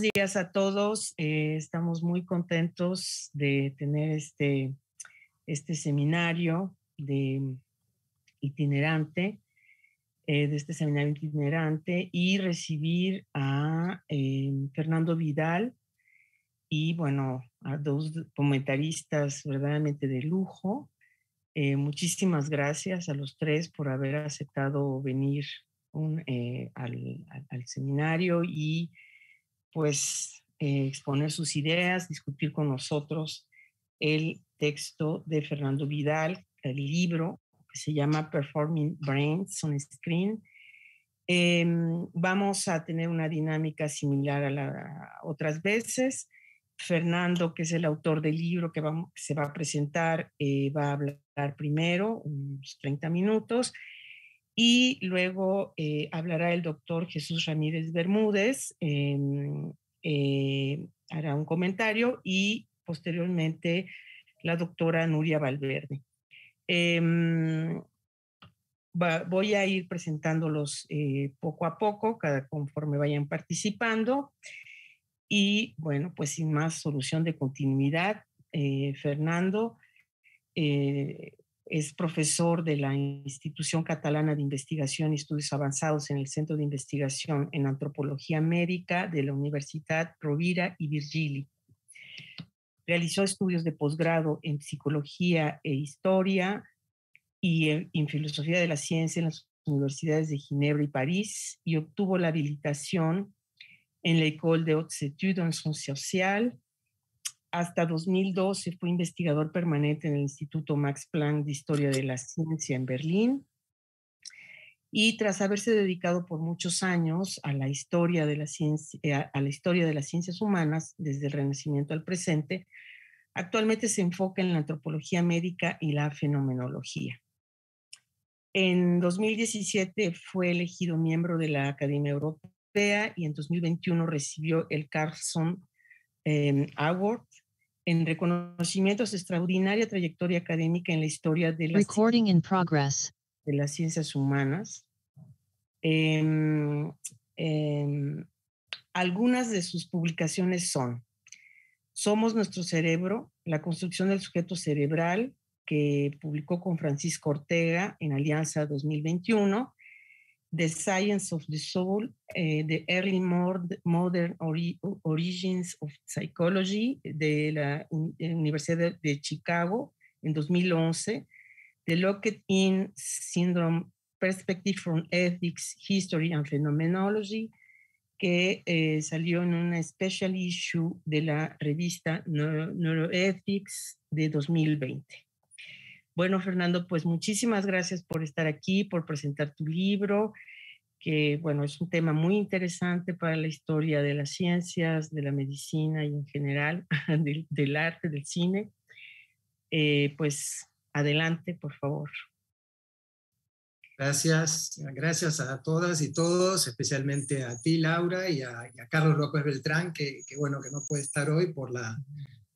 días a todos. Estamos muy contentos de tener este seminario itinerante, y recibir a Fernando Vidal y, bueno, a dos comentaristas verdaderamente de lujo. Muchísimas gracias a los tres por haber aceptado venir al seminario y pues exponer sus ideas, discutir con nosotros el texto de Fernando Vidal, el libro que se llama Performing Brains on Screen. Vamos a tener una dinámica similar a otras veces. Fernando, que es el autor del libro que se va a presentar, va a hablar primero, unos 30 minutos, y luego hablará el doctor Jesús Ramírez Bermúdez, hará un comentario y posteriormente la doctora Nuria Valverde. Voy a ir presentándolos poco a poco, conforme vayan participando. Y bueno, pues sin más solución de continuidad, Fernando es profesor de la Institución Catalana de Investigación y Estudios Avanzados en el Centro de Investigación en Antropología Médica de la Universidad Rovira i Virgili. Realizó estudios de posgrado en Psicología e Historia y en Filosofía de la Ciencia en las universidades de Ginebra y París, y obtuvo la habilitación en la École de Hautes Études en Sciences Sociales. Hasta 2012 fue investigador permanente en el Instituto Max Planck de Historia de la Ciencia en Berlín. Y tras haberse dedicado por muchos años a la historia de la ciencia, a la historia de las ciencias humanas desde el Renacimiento al presente, actualmente se enfoca en la antropología médica y la fenomenología. En 2017 fue elegido miembro de la Academia Europea y en 2021 recibió el Carlson Award en reconocimiento a su extraordinaria trayectoria académica en la historia de las ciencias humanas. Algunas de sus publicaciones son Somos nuestro cerebro, la construcción del sujeto cerebral, que publicó con Francisco Ortega en Alianza 2021, The Science of the Soul, The Early Modern Origins of Psychology, de la Universidad de Chicago en 2011, The Locked-In Syndrome, Perspective from Ethics, History and Phenomenology, que salió en una special issue de la revista Neuroethics de 2020. Bueno, Fernando, pues muchísimas gracias por estar aquí, por presentar tu libro, que bueno, es un tema muy interesante para la historia de las ciencias, de la medicina y en general del arte, del cine. Pues adelante, por favor. Gracias a todas y todos, especialmente a ti, Laura, y a Carlos López Beltrán, que bueno que no puede estar hoy, por la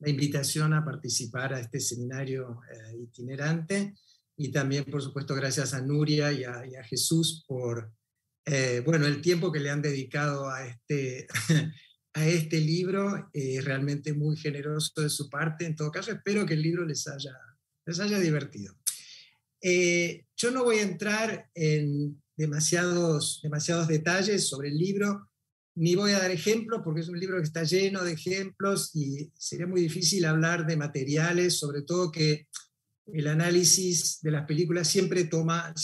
invitación a participar a este seminario itinerante, y también, por supuesto, gracias a Nuria y a Jesús por bueno, el tiempo que le han dedicado a este libro, realmente muy generoso de su parte. En todo caso, espero que el libro les haya divertido. Yo no voy a entrar en demasiados detalles sobre el libro, ni voy a dar ejemplos, porque es un libro que está lleno de ejemplos y sería muy difícil hablar de materiales, sobre todo que el análisis de las películas siempre toma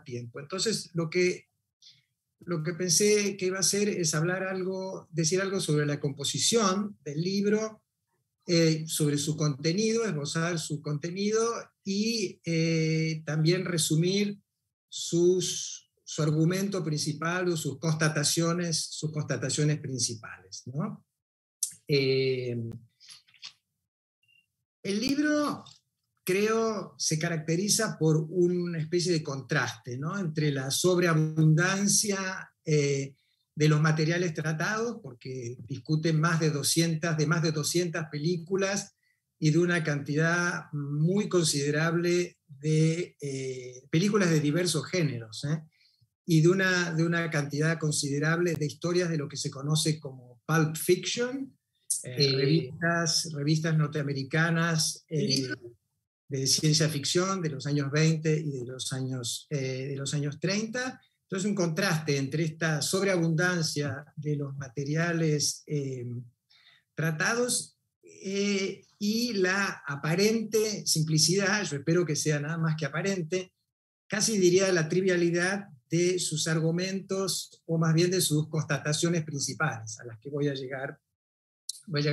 tiempo. Entonces, lo que pensé que iba a hacer es decir algo sobre la composición del libro, sobre su contenido, esbozar su contenido y también resumir su argumento principal o sus constataciones principales, ¿no? El libro, creo, se caracteriza por una especie de contraste, ¿no?, entre la sobreabundancia de los materiales tratados, porque discuten más de 200 películas y de una cantidad muy considerable de películas de diversos géneros, y de una cantidad considerable de historias de lo que se conoce como Pulp Fiction, revistas norteamericanas de ciencia ficción de los años 20 y de los años 30. Entonces, un contraste entre esta sobreabundancia de los materiales tratados y la aparente simplicidad, yo espero que sea nada más que aparente, casi diría la trivialidad de sus argumentos, o más bien de sus constataciones principales, a las que voy a llegar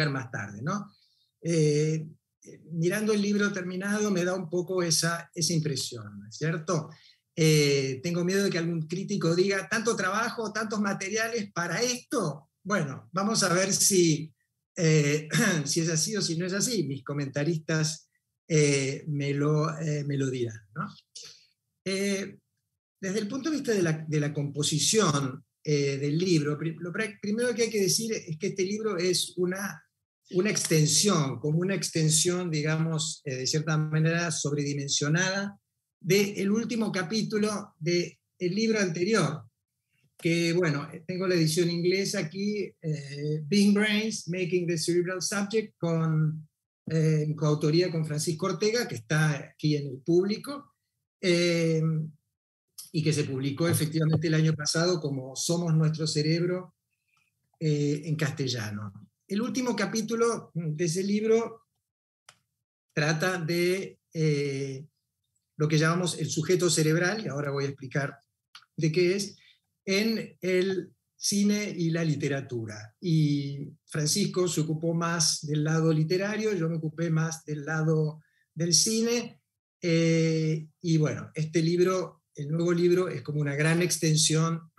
más tarde, ¿no? Mirando el libro terminado me da un poco esa impresión, ¿no es cierto? Tengo miedo de que algún crítico diga, tanto trabajo, tantos materiales para esto. Bueno, vamos a ver si es así o si no es así. Mis comentaristas me lo dirán, ¿no? Desde el punto de vista de la composición del libro, lo primero que hay que decir es que este libro es una extensión, como una extensión, digamos, de cierta manera sobredimensionada del último capítulo del libro anterior, que, bueno, tengo la edición inglesa aquí, Big Brains, Making the Cerebral Subject, en coautoría con Francisco Ortega, que está aquí en el público, y que se publicó efectivamente el año pasado como Somos Nuestro Cerebro, en castellano. El último capítulo de ese libro trata de lo que llamamos el sujeto cerebral, y ahora voy a explicar de qué es, en el cine y la literatura. Y Francisco se ocupó más del lado literario, yo me ocupé más del lado del cine, y bueno, este libro, el nuevo libro, es como una gran extensión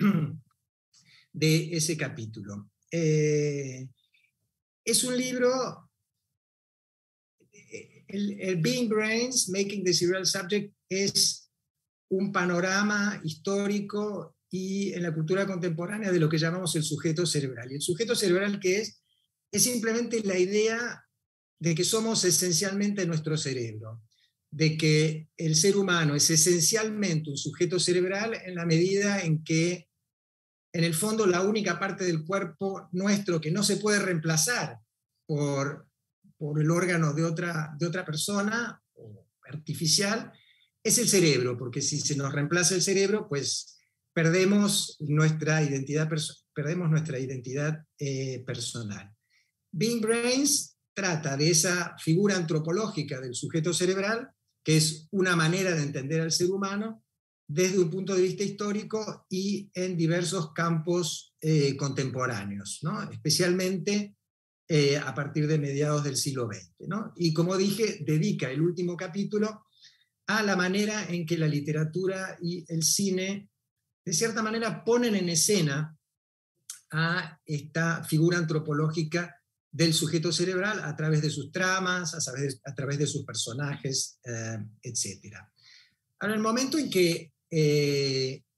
de ese capítulo. Es un libro, el Being Brains, Making the Cerebral Subject, es un panorama histórico y en la cultura contemporánea de lo que llamamos el sujeto cerebral. Y el sujeto cerebral, ¿qué es? Es simplemente la idea de que somos esencialmente nuestro cerebro, de que el ser humano es esencialmente un sujeto cerebral en la medida en que, en el fondo, la única parte del cuerpo nuestro que no se puede reemplazar por el órgano de otra persona, o artificial, es el cerebro, porque si se nos reemplaza el cerebro, pues perdemos nuestra identidad personal. Being Brains trata de esa figura antropológica del sujeto cerebral, que es una manera de entender al ser humano desde un punto de vista histórico y en diversos campos contemporáneos, ¿no? Especialmente a partir de mediados del siglo XX, ¿no? Y como dije, dedica el último capítulo a la manera en que la literatura y el cine, de cierta manera, ponen en escena a esta figura antropológica del sujeto cerebral a través de sus tramas, a través de sus personajes, etc. Ahora, el momento en que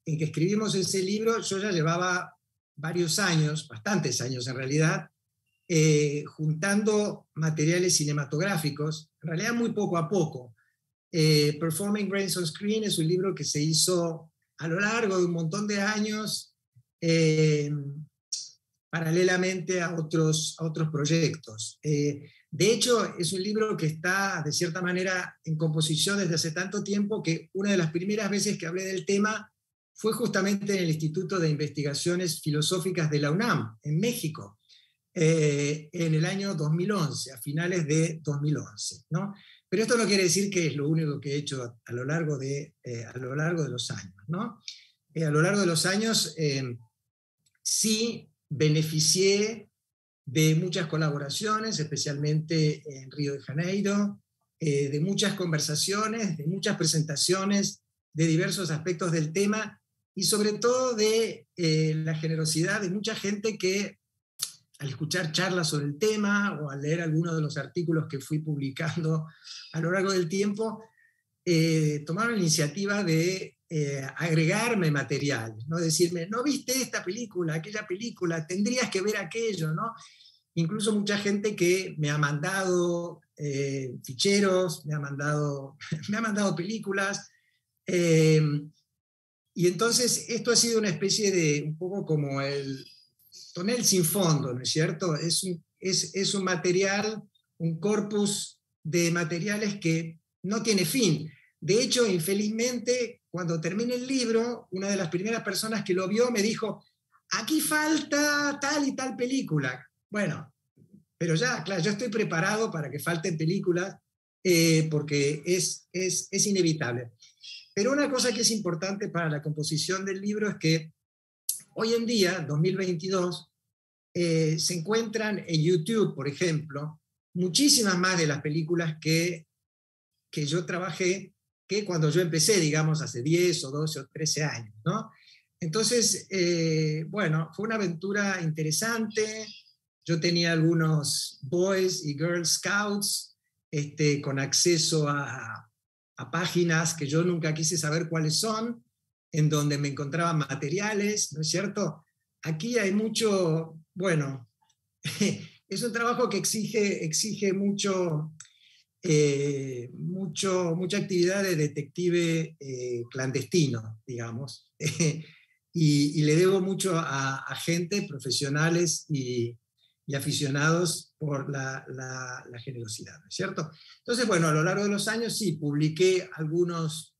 escribimos ese libro, yo ya llevaba varios años, bastantes años en realidad, juntando materiales cinematográficos, en realidad muy poco a poco. Performing Brains on Screen es un libro que se hizo a lo largo de un montón de años, paralelamente a otros proyectos. De hecho, es un libro que está, de cierta manera, en composición desde hace tanto tiempo que una de las primeras veces que hablé del tema fue justamente en el Instituto de Investigaciones Filosóficas de la UNAM, en México, en el año 2011, a finales de 2011, ¿no? Pero esto no quiere decir que es lo único que he hecho a lo largo de los años, ¿no? A lo largo de los años sí beneficié de muchas colaboraciones, especialmente en Río de Janeiro, de muchas conversaciones, de muchas presentaciones de diversos aspectos del tema y sobre todo de la generosidad de mucha gente que, al escuchar charlas sobre el tema o al leer algunos de los artículos que fui publicando a lo largo del tiempo, tomaron la iniciativa de agregarme material, ¿no? Decirme, ¿no viste esta película, aquella película? Tendrías que ver aquello, ¿no? Incluso mucha gente que me ha mandado ficheros, me ha mandado películas, y entonces esto ha sido una especie de, un poco como tonel sin fondo, ¿no es cierto? Es un material, un corpus de materiales que no tiene fin. De hecho, infelizmente, cuando terminé el libro, una de las primeras personas que lo vio me dijo, aquí falta tal y tal película. Bueno, pero ya, claro, yo estoy preparado para que falten películas porque es inevitable. Pero una cosa que es importante para la composición del libro es que hoy en día, 2022, se encuentran en YouTube, por ejemplo, muchísimas más de las películas que yo trabajé que cuando yo empecé, digamos, hace 10 o 12 o 13 años, ¿no? Entonces, bueno, fue una aventura interesante. Yo tenía algunos Boys y Girl Scouts con acceso a páginas que yo nunca quise saber cuáles son, en donde me encontraban materiales, ¿no es cierto? Aquí hay mucho, bueno, es un trabajo que exige mucha actividad de detective clandestino, digamos. Y le debo mucho a gente, profesionales y aficionados por la generosidad, ¿no es cierto? Entonces, bueno, a lo largo de los años sí, publiqué algunos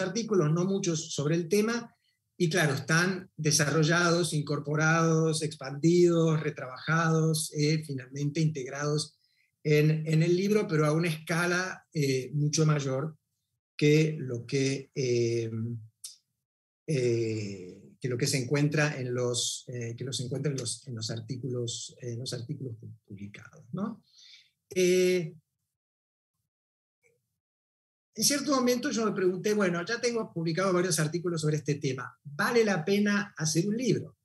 artículos, no muchos, sobre el tema, y claro, están desarrollados, incorporados, expandidos, retrabajados, finalmente integrados en el libro, pero a una escala mucho mayor que lo que se encuentra en los artículos publicados, ¿no? En cierto momento yo me pregunté, bueno, ya tengo publicado varios artículos sobre este tema, ¿vale la pena hacer un libro?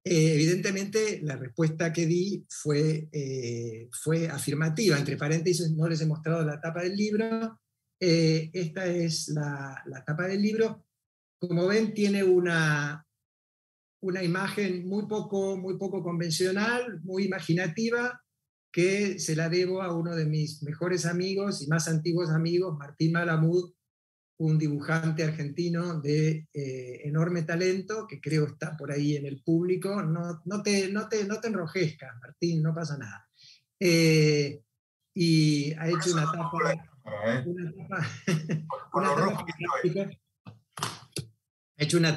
Evidentemente la respuesta que di fue afirmativa. Entre paréntesis, no les he mostrado la tapa del libro. Esta es la tapa del libro. Como ven, tiene una imagen muy poco convencional, muy imaginativa, que se la debo a uno de mis mejores amigos y más antiguos amigos, Martín Malamud, un dibujante argentino de enorme talento, que creo está por ahí en el público. No te enrojezcas, Martín, no pasa nada. Y ha hecho una tapa fantástica. Ha hecho una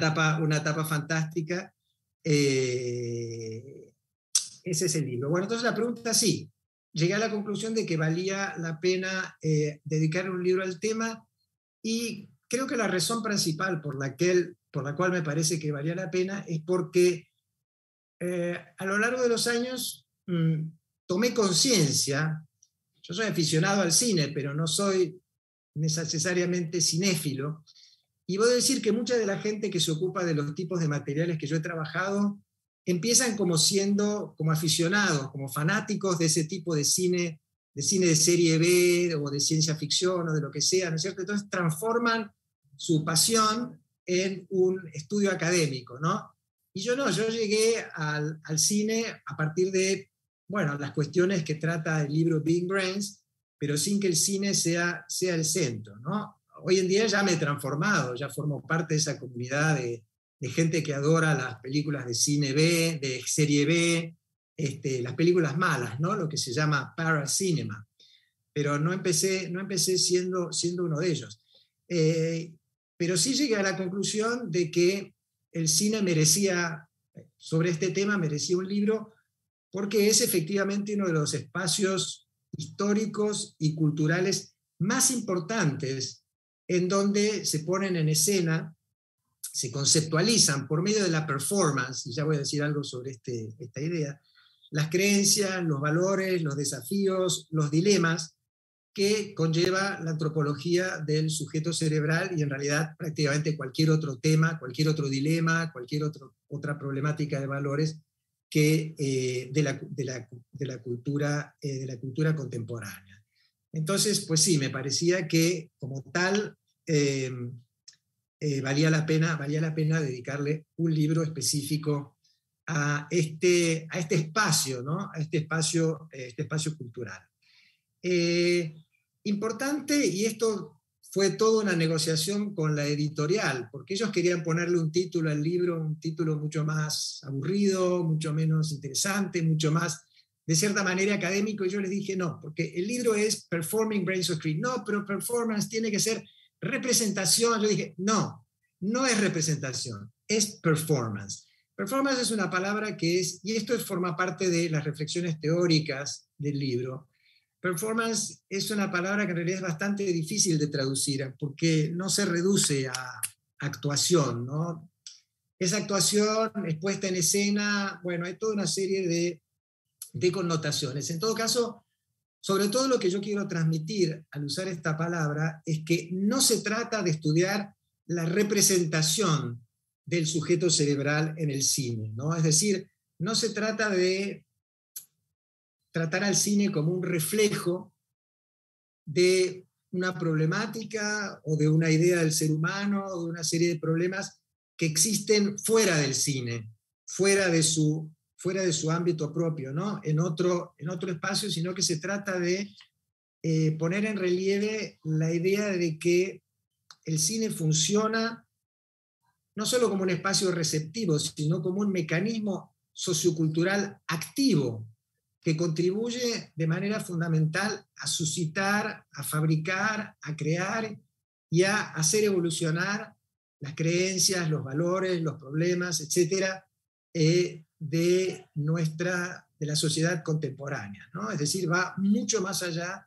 tapa fantástica. Ese es el libro. Bueno, entonces la pregunta sí. Llegué a la conclusión de que valía la pena dedicar un libro al tema, y creo que la razón principal por la cual me parece que valía la pena es porque a lo largo de los años tomé conciencia. Yo soy aficionado al cine, pero no soy necesariamente cinéfilo, y voy a decir que mucha de la gente que se ocupa de los tipos de materiales que yo he trabajado empiezan como aficionados, como fanáticos de ese tipo de cine de serie B o de ciencia ficción o de lo que sea, ¿no es cierto? Entonces transforman su pasión en un estudio académico, ¿no? Y yo no, yo llegué al cine a partir de, bueno, las cuestiones que trata el libro Big Brains, pero sin que el cine sea el centro, ¿no? Hoy en día ya me he transformado, ya formo parte de esa comunidad de gente que adora las películas de cine B, de serie B, las películas malas, ¿no? Lo que se llama paracinema. Pero no empecé siendo uno de ellos. Pero sí llegué a la conclusión de que el cine sobre este tema merecía un libro, porque es efectivamente uno de los espacios históricos y culturales más importantes en donde se ponen en escena, se conceptualizan por medio de la performance, y ya voy a decir algo sobre esta idea, las creencias, los valores, los desafíos, los dilemas que conlleva la antropología del sujeto cerebral, y en realidad prácticamente cualquier otro tema, cualquier otro dilema, cualquier otra problemática de valores de la cultura contemporánea. Entonces, pues sí, me parecía que como tal valía la pena dedicarle un libro específico a este espacio, ¿no? A este espacio cultural. Importante, y esto fue toda una negociación con la editorial, porque ellos querían ponerle un título al libro, un título mucho más aburrido, mucho menos interesante, mucho más, de cierta manera, académico, y yo les dije no, porque el libro es Performing Brains of Creed. No, pero performance tiene que ser representación. Yo dije, no, no es representación, es performance. Performance es una palabra que es, y esto forma parte de las reflexiones teóricas del libro. Performance es una palabra que en realidad es bastante difícil de traducir, porque no se reduce a actuación, ¿no? Es actuación, es puesta en escena, bueno, hay toda una serie de connotaciones. En todo caso, sobre todo lo que yo quiero transmitir al usar esta palabra es que no se trata de estudiar la representación del sujeto cerebral en el cine, ¿no? Es decir, no se trata de tratar al cine como un reflejo de una problemática o de una idea del ser humano o de una serie de problemas que existen fuera del cine, fuera de su ámbito propio, ¿no? en otro espacio, sino que se trata de poner en relieve la idea de que el cine funciona no solo como un espacio receptivo, sino como un mecanismo sociocultural activo que contribuye de manera fundamental a suscitar, a fabricar, a crear y a hacer evolucionar las creencias, los valores, los problemas, etcétera, de la sociedad contemporánea, ¿no? Es decir, va mucho más allá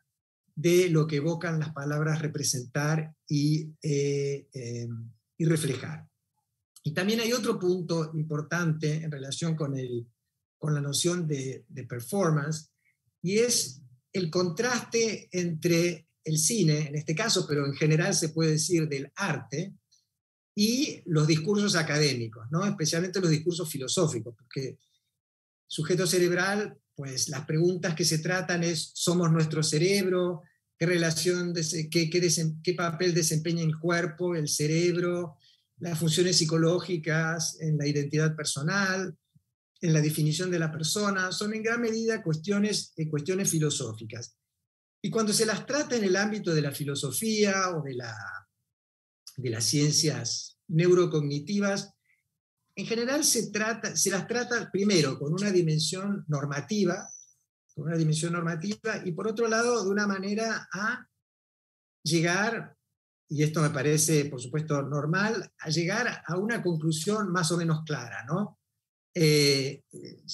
de lo que evocan las palabras representar y reflejar. Y también hay otro punto importante en relación con la noción de performance, y es el contraste entre el cine, en este caso, pero en general se puede decir del arte, y los discursos académicos, ¿no? Especialmente los discursos filosóficos, porque sujeto cerebral, pues las preguntas que se tratan es, ¿somos nuestro cerebro? ¿Qué relación, qué papel desempeña el cuerpo, el cerebro, las funciones psicológicas en la identidad personal, en la definición de la persona? Son en gran medida cuestiones filosóficas. Y cuando se las trata en el ámbito de la filosofía o de las ciencias neurocognitivas, en general se las trata primero con una dimensión normativa, y por otro lado de una manera a llegar, y esto me parece por supuesto normal, a llegar a una conclusión más o menos clara, ¿no? Se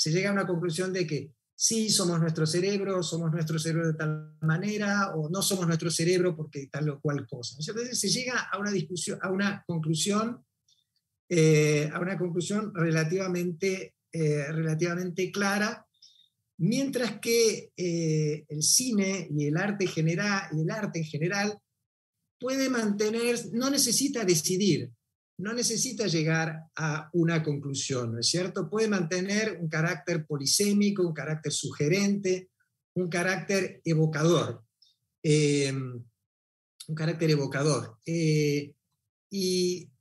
llega a una conclusión de que sí, somos nuestro cerebro de tal manera, o no somos nuestro cerebro porque tal o cual cosa. Entonces se llega a una discusión, a una conclusión relativamente clara, mientras que el cine y el arte en general puede mantener, no necesita decidir, no necesita llegar a una conclusión, ¿no es cierto? Puede mantener un carácter polisémico, un carácter sugerente, un carácter evocador. Y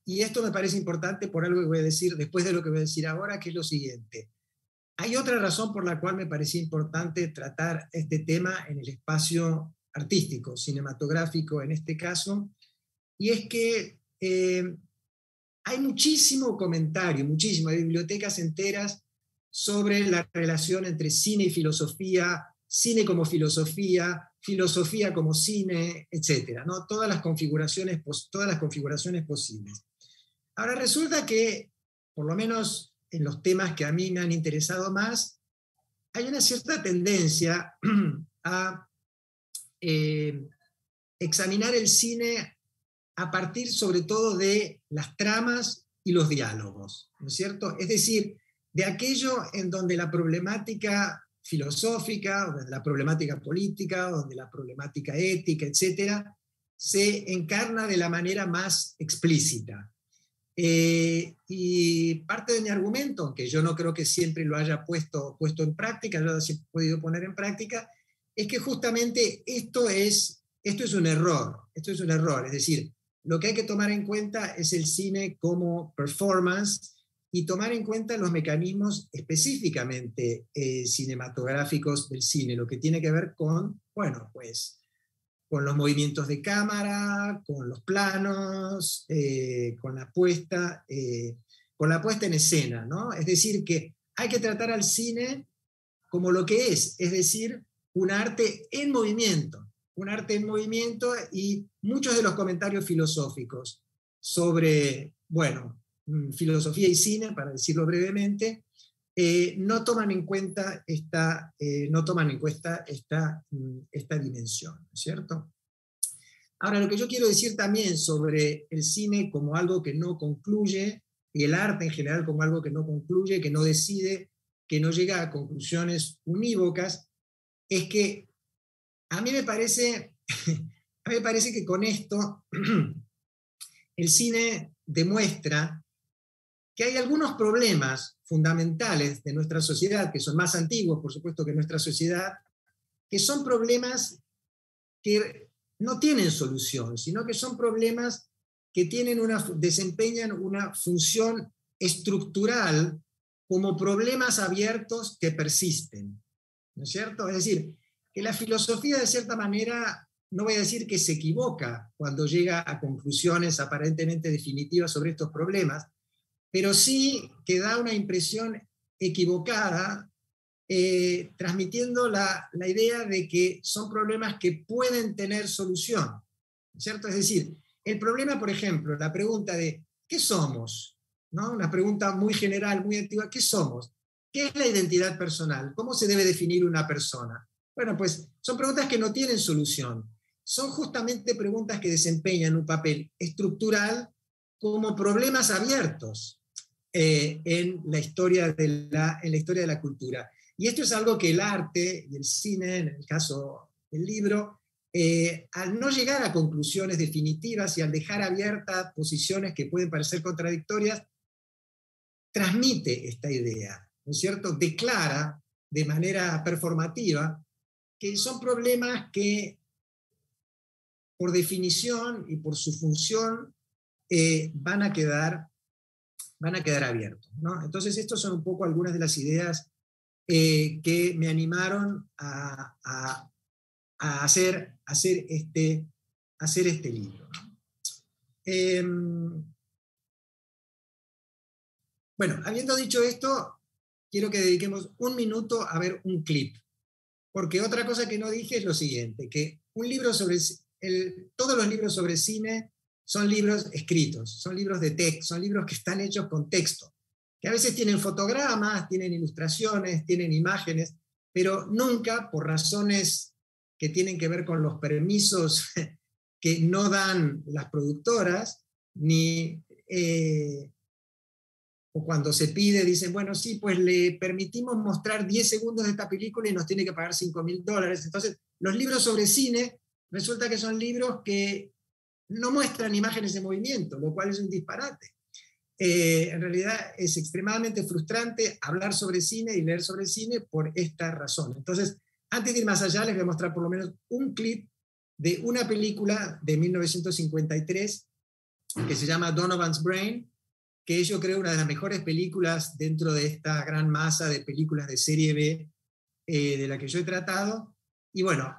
esto me parece importante por algo que voy a decir después de lo que voy a decir ahora, que es lo siguiente. Hay otra razón por la cual me parecía importante tratar este tema en el espacio artístico, cinematográfico en este caso, y es que hay muchísimo comentario, hay bibliotecas enteras sobre la relación entre cine y filosofía, cine como filosofía, filosofía como cine, etc., ¿no? Todas las configuraciones posibles. Ahora resulta que, por lo menos en los temas que a mí me han interesado más, hay una cierta tendencia a examinar el cine a partir sobre todo de las tramas y los diálogos, ¿no es cierto? Es decir, de aquello en donde la problemática filosófica, o donde la problemática política, o donde la problemática ética, etcétera, se encarna de la manera más explícita. Y parte de mi argumento, aunque yo no creo que siempre lo haya puesto en práctica, yo lo he podido poner en práctica, es que justamente esto es un error, es decir, lo que hay que tomar en cuenta es el cine como performance y tomar en cuenta los mecanismos específicamente cinematográficos del cine, lo que tiene que ver con, bueno, pues con los movimientos de cámara, con los planos, con la puesta en escena, ¿no? Es decir, que hay que tratar al cine como lo que es decir, un arte en movimiento, y muchos de los comentarios filosóficos sobre, bueno, filosofía y cine, para decirlo brevemente, no toman en cuenta esta dimensión, ¿no es cierto? Ahora, lo que yo quiero decir también sobre el cine como algo que no concluye, y el arte en general como algo que no concluye, que no decide, que no llega a conclusiones unívocas, es que a mí me parece que con esto el cine demuestra que hay algunos problemas fundamentales de nuestra sociedad, que son más antiguos, por supuesto, que nuestra sociedad, que son problemas que no tienen solución, sino que son problemas que desempeñan una función estructural como problemas abiertos que persisten, ¿no es cierto? Es decir, que la filosofía de cierta manera, no voy a decir que se equivoca cuando llega a conclusiones aparentemente definitivas sobre estos problemas, pero sí que da una impresión equivocada, transmitiendo la idea de que son problemas que pueden tener solución, ¿cierto? Es decir, el problema, por ejemplo, la pregunta de ¿qué somos? ¿No? Una pregunta muy general, muy antigua, ¿qué somos? ¿Qué es la identidad personal? ¿Cómo se debe definir una persona? Bueno, pues son preguntas que no tienen solución. Son justamente preguntas que desempeñan un papel estructural como problemas abiertos en la historia de la cultura. Y esto es algo que el arte y el cine, en el caso del libro, al no llegar a conclusiones definitivas y al dejar abiertas posiciones que pueden parecer contradictorias, transmite esta idea, ¿no es cierto? Declara de manera performativa que son problemas que, por definición y por su función, van a quedar abiertos, ¿no? Entonces, estas son un poco algunas de las ideas que me animaron a hacer este libro. Bueno, habiendo dicho esto, quiero que dediquemos un minuto a ver un clip, porque otra cosa que no dije es lo siguiente, que todos los libros sobre cine son libros escritos, son libros de texto, son libros que están hechos con texto, que a veces tienen fotogramas, tienen ilustraciones, tienen imágenes, pero nunca, por razones que tienen que ver con los permisos que no dan las productoras, ni o cuando se pide, dicen, bueno, sí, pues le permitimos mostrar 10 segundos de esta película y nos tiene que pagar $5.000. Entonces, los libros sobre cine resulta que son libros que no muestran imágenes de movimiento, lo cual es un disparate. En realidad es extremadamente frustrante hablar sobre cine y leer sobre cine por esta razón. Entonces, antes de ir más allá, les voy a mostrar por lo menos un clip de una película de 1953 que se llama Donovan's Brain, que yo creo una de las mejores películas dentro de esta gran masa de películas de serie B de la que yo he tratado. Y bueno...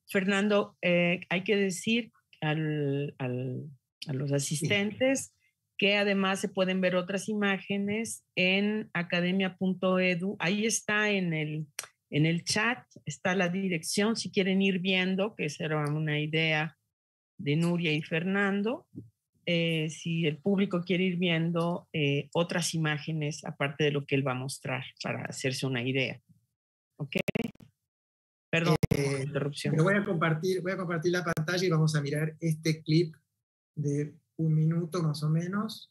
Fernando, hay que decir a los asistentes que además se pueden ver otras imágenes en academia.edu. Ahí está en el chat, está la dirección, si quieren ir viendo, que será una idea de Nuria y Fernando. Si el público quiere ir viendo otras imágenes aparte de lo que él va a mostrar para hacerse una idea. ¿Ok? Perdón por la interrupción. Pero voy a compartir la pantalla y vamos a mirar este clip de 1 minuto más o menos.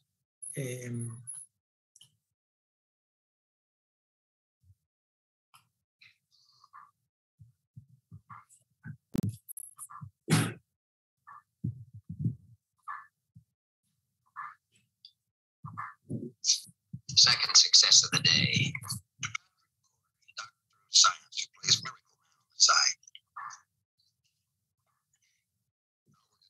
Second success of the day. Dr. Science, who plays Miracle Man on the side.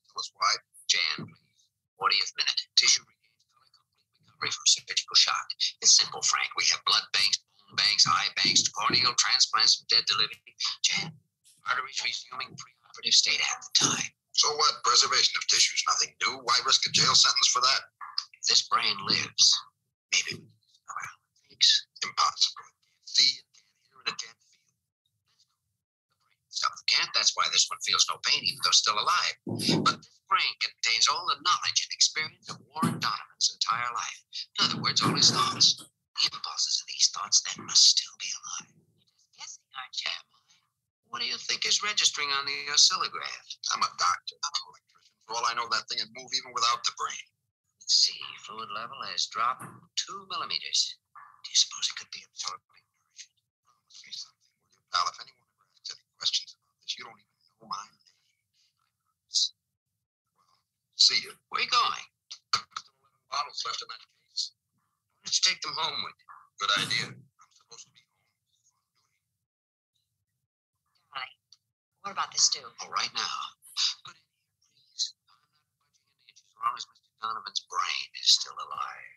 Tell us why. Jan, please. 40th minute. Tissue regains color, complete recovery from surgical shock. It's simple, Frank. We have blood banks, bone banks, eye banks, corneal transplants from dead to living. Jan, arteries resuming pre-op operative state at the time. So what? Preservation of tissue is nothing new. Why risk a jail sentence for that? If this brain lives, maybe we can discover how it thinks. Impossible. It can't see, it can't hear, and it can't feel. The brain itself can't. That's why this one feels no pain, even though still alive. But this brain contains all the knowledge and experience of Warren Donovan's entire life. In other words, all his thoughts. The impulses of these thoughts then must still be alive. You're just guessing, aren't you? What do you think is registering on the oscillograph? I'm a doctor, not an electrician. For all I know, that thing would move even without the brain. Let's see, fluid level has dropped 2 millimeters. Do you suppose it could be absorbing nourishment? Promise me something, will you, pal? If anyone ever asks any questions about this, you don't even know my name. Well, see you. Where are you going? Still 11 bottles left in that case. Why don't you take them home with you? Good idea. I'm supposed to be home. Darling, what about the stew? All right now. Put in here, please. I'm not budging an inch as long as Mr. Donovan's brain is still alive.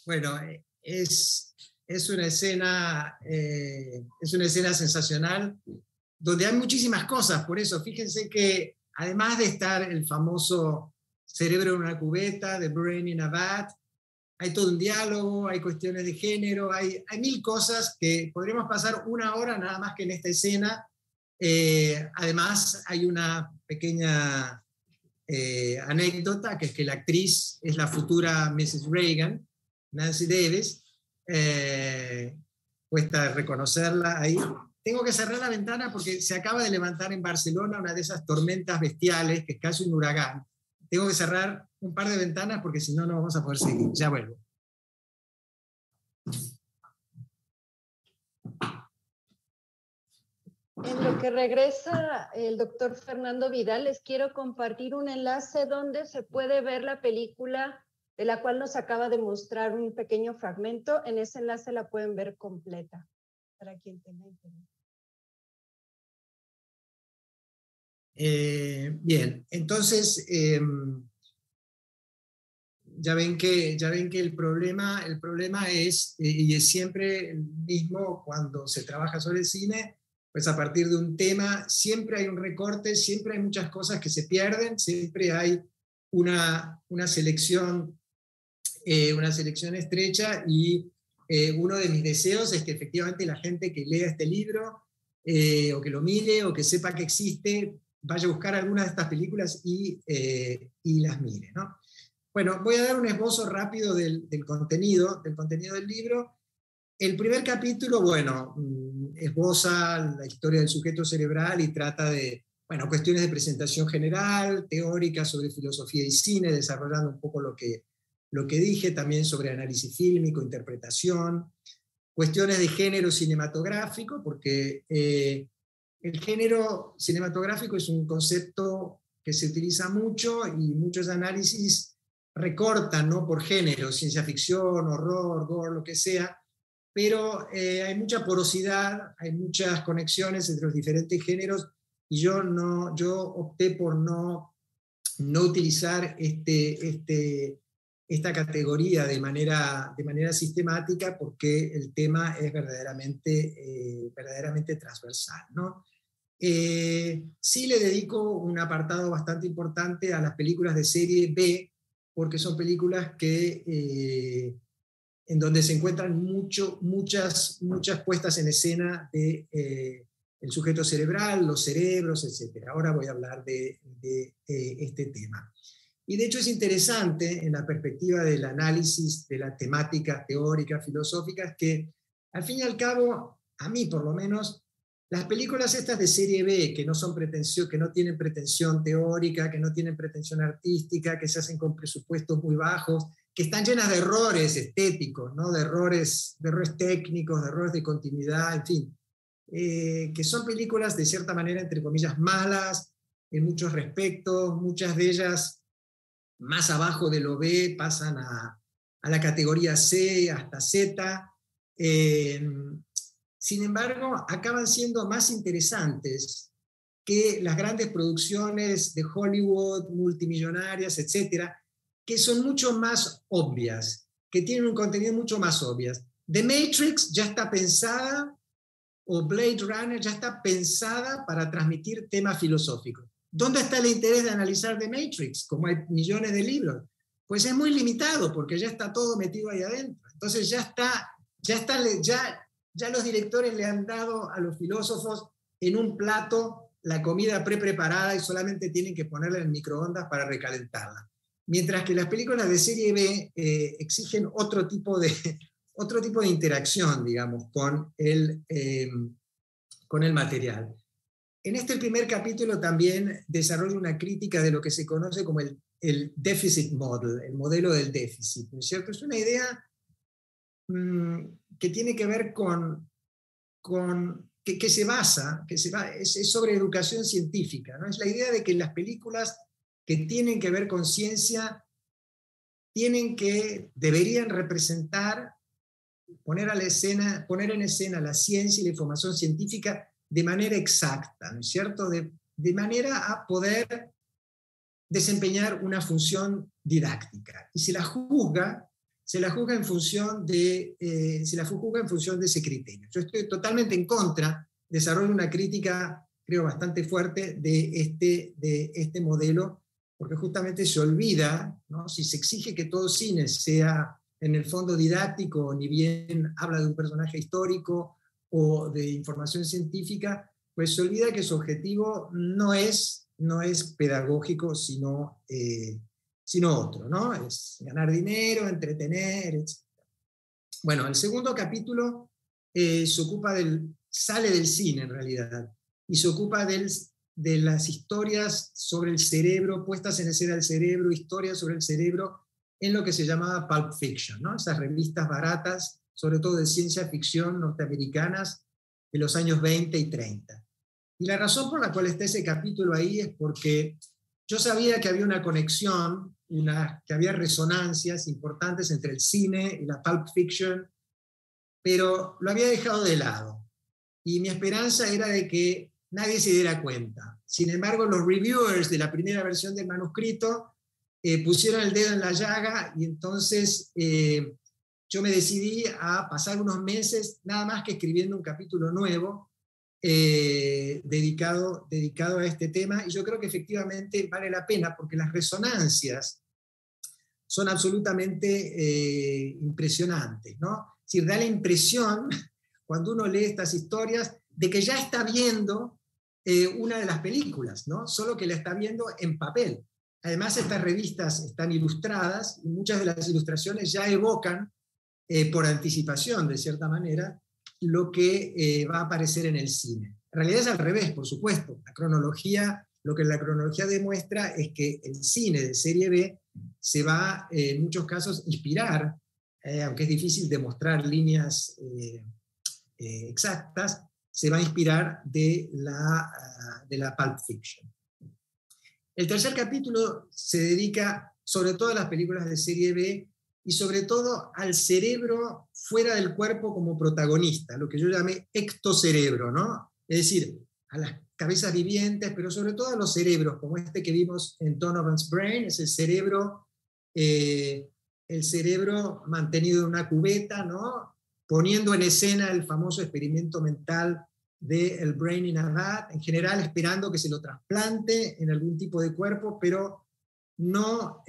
Bueno, es una escena sensacional donde hay muchísimas cosas. Por eso, fíjense que además de estar el famoso cerebro en una cubeta, The Brain in a Vat, hay todo un diálogo, hay cuestiones de género, hay 1000 cosas que podríamos pasar 1 hora nada más que en esta escena. Además, hay una pequeña anécdota, que es que la actriz es la futura Mrs. Reagan, Nancy Davis. Cuesta reconocerla ahí. Tengo que cerrar la ventana porque se acaba de levantar en Barcelona una de esas tormentas bestiales, que es casi un huracán. Tengo que cerrar un par de ventanas porque si no, no vamos a poder seguir. Ya vuelvo. En lo que regresa el doctor Fernando Vidal, les quiero compartir un enlace donde se puede ver la película de la cual nos acaba de mostrar un pequeño fragmento. En ese enlace la pueden ver completa, para quien tenga interés. Bien, entonces ya ven que el problema es, y es siempre el mismo cuando se trabaja sobre el cine, pues a partir de un tema siempre hay un recorte, siempre hay muchas cosas que se pierden, siempre hay una selección estrecha, y uno de mis deseos es que efectivamente la gente que lea este libro o que lo mire o que sepa que existe vaya a buscar alguna de estas películas y las mire, ¿no? Bueno, voy a dar un esbozo rápido del contenido del libro. El primer capítulo, bueno, esboza la historia del sujeto cerebral y trata de, bueno, cuestiones de presentación general, teórica sobre filosofía y cine, desarrollando un poco lo que dije, también sobre análisis fílmico, interpretación, cuestiones de género cinematográfico, porque el género cinematográfico es un concepto que se utiliza mucho y muchos análisis recortan, ¿no?, por género, ciencia ficción, horror, gore, lo que sea, pero hay mucha porosidad, hay muchas conexiones entre los diferentes géneros, y yo opté por no utilizar esta categoría de manera sistemática, porque el tema es verdaderamente transversal, ¿no? Sí le dedico un apartado bastante importante a las películas de serie B, porque son películas en donde se encuentran muchas puestas en escena de el sujeto cerebral, los cerebros, etc. Ahora voy a hablar de este tema. Y de hecho es interesante, en la perspectiva del análisis de la temática teórica, filosófica, que al fin y al cabo, a mí por lo menos, las películas estas de serie B, que no tienen pretensión teórica, que no tienen pretensión artística, que se hacen con presupuestos muy bajos, que están llenas de errores estéticos, ¿no?, de errores técnicos, de errores de continuidad, en fin, que son películas de cierta manera, entre comillas, malas en muchos respectos, muchas de ellas más abajo de lo B pasan a la categoría C hasta Z. Sin embargo, acaban siendo más interesantes que las grandes producciones de Hollywood, multimillonarias, etcétera, que son mucho más obvias, que tienen un contenido mucho más obvio. The Matrix ya está pensada, o Blade Runner ya está pensada para transmitir temas filosóficos. ¿Dónde está el interés de analizar The Matrix? Como hay millones de libros. Pues es muy limitado, porque ya está todo metido ahí adentro. Entonces ya los directores le han dado a los filósofos en un plato la comida preparada y solamente tienen que ponerla en el microondas para recalentarla. Mientras que las películas de serie B exigen otro tipo de interacción, digamos, con el material. En este primer capítulo también desarrolla una crítica de lo que se conoce como el deficit model, el modelo del déficit, ¿no es cierto? Es una idea que tiene que ver que se basa, es sobre educación científica, ¿no? Es la idea de que las películas que tienen que ver con ciencia deberían representar, poner en escena la ciencia y la información científica de manera exacta, ¿no es cierto? De manera a poder desempeñar una función didáctica. Y se la juzga en función de ese criterio. Yo estoy totalmente en contra, desarrollo una crítica, creo, bastante fuerte de este modelo, porque justamente se olvida, ¿no? Si se exige que todo cine sea en el fondo didáctico, ni bien habla de un personaje histórico o de información científica, pues se olvida que su objetivo no es pedagógico, sino otro, ¿no? Es ganar dinero, entretener, etc. Bueno, el segundo capítulo sale del cine en realidad, y se ocupa de las historias sobre el cerebro, puestas en escena del cerebro, historias sobre el cerebro, en lo que se llamaba Pulp Fiction, ¿no? Esas revistas baratas, sobre todo de ciencia ficción norteamericanas, de los años 20 y 30. Y la razón por la cual está ese capítulo ahí es porque yo sabía que había una conexión, que había resonancias importantes entre el cine y la Pulp Fiction, pero lo había dejado de lado. Y mi esperanza era de que nadie se diera cuenta. Sin embargo, los reviewers de la primera versión del manuscrito pusieron el dedo en la llaga, y entonces yo me decidí a pasar unos meses nada más que escribiendo un capítulo nuevo dedicado a este tema, y yo creo que efectivamente vale la pena, porque las resonancias son absolutamente impresionantes, ¿no? Es decir, da la impresión, cuando uno lee estas historias, de que ya está viendo una de las películas, ¿no? Solo que la está viendo en papel. Además, estas revistas están ilustradas, y muchas de las ilustraciones ya evocan, por anticipación, de cierta manera, lo que va a aparecer en el cine. En realidad es al revés, por supuesto. Lo que la cronología demuestra es que el cine de serie B se va, en muchos casos, inspirar, aunque es difícil demostrar líneas exactas, se va a inspirar de la Pulp Fiction. El tercer capítulo se dedica sobre todo a las películas de serie B, y sobre todo al cerebro fuera del cuerpo como protagonista, lo que yo llamé ectocerebro, ¿no? Es decir, a las cabezas vivientes, pero sobre todo a los cerebros, como este que vimos en Donovan's Brain, es el cerebro mantenido en una cubeta, ¿no? Poniendo en escena el famoso experimento mental del brain in a vat, en general esperando que se lo trasplante en algún tipo de cuerpo, pero no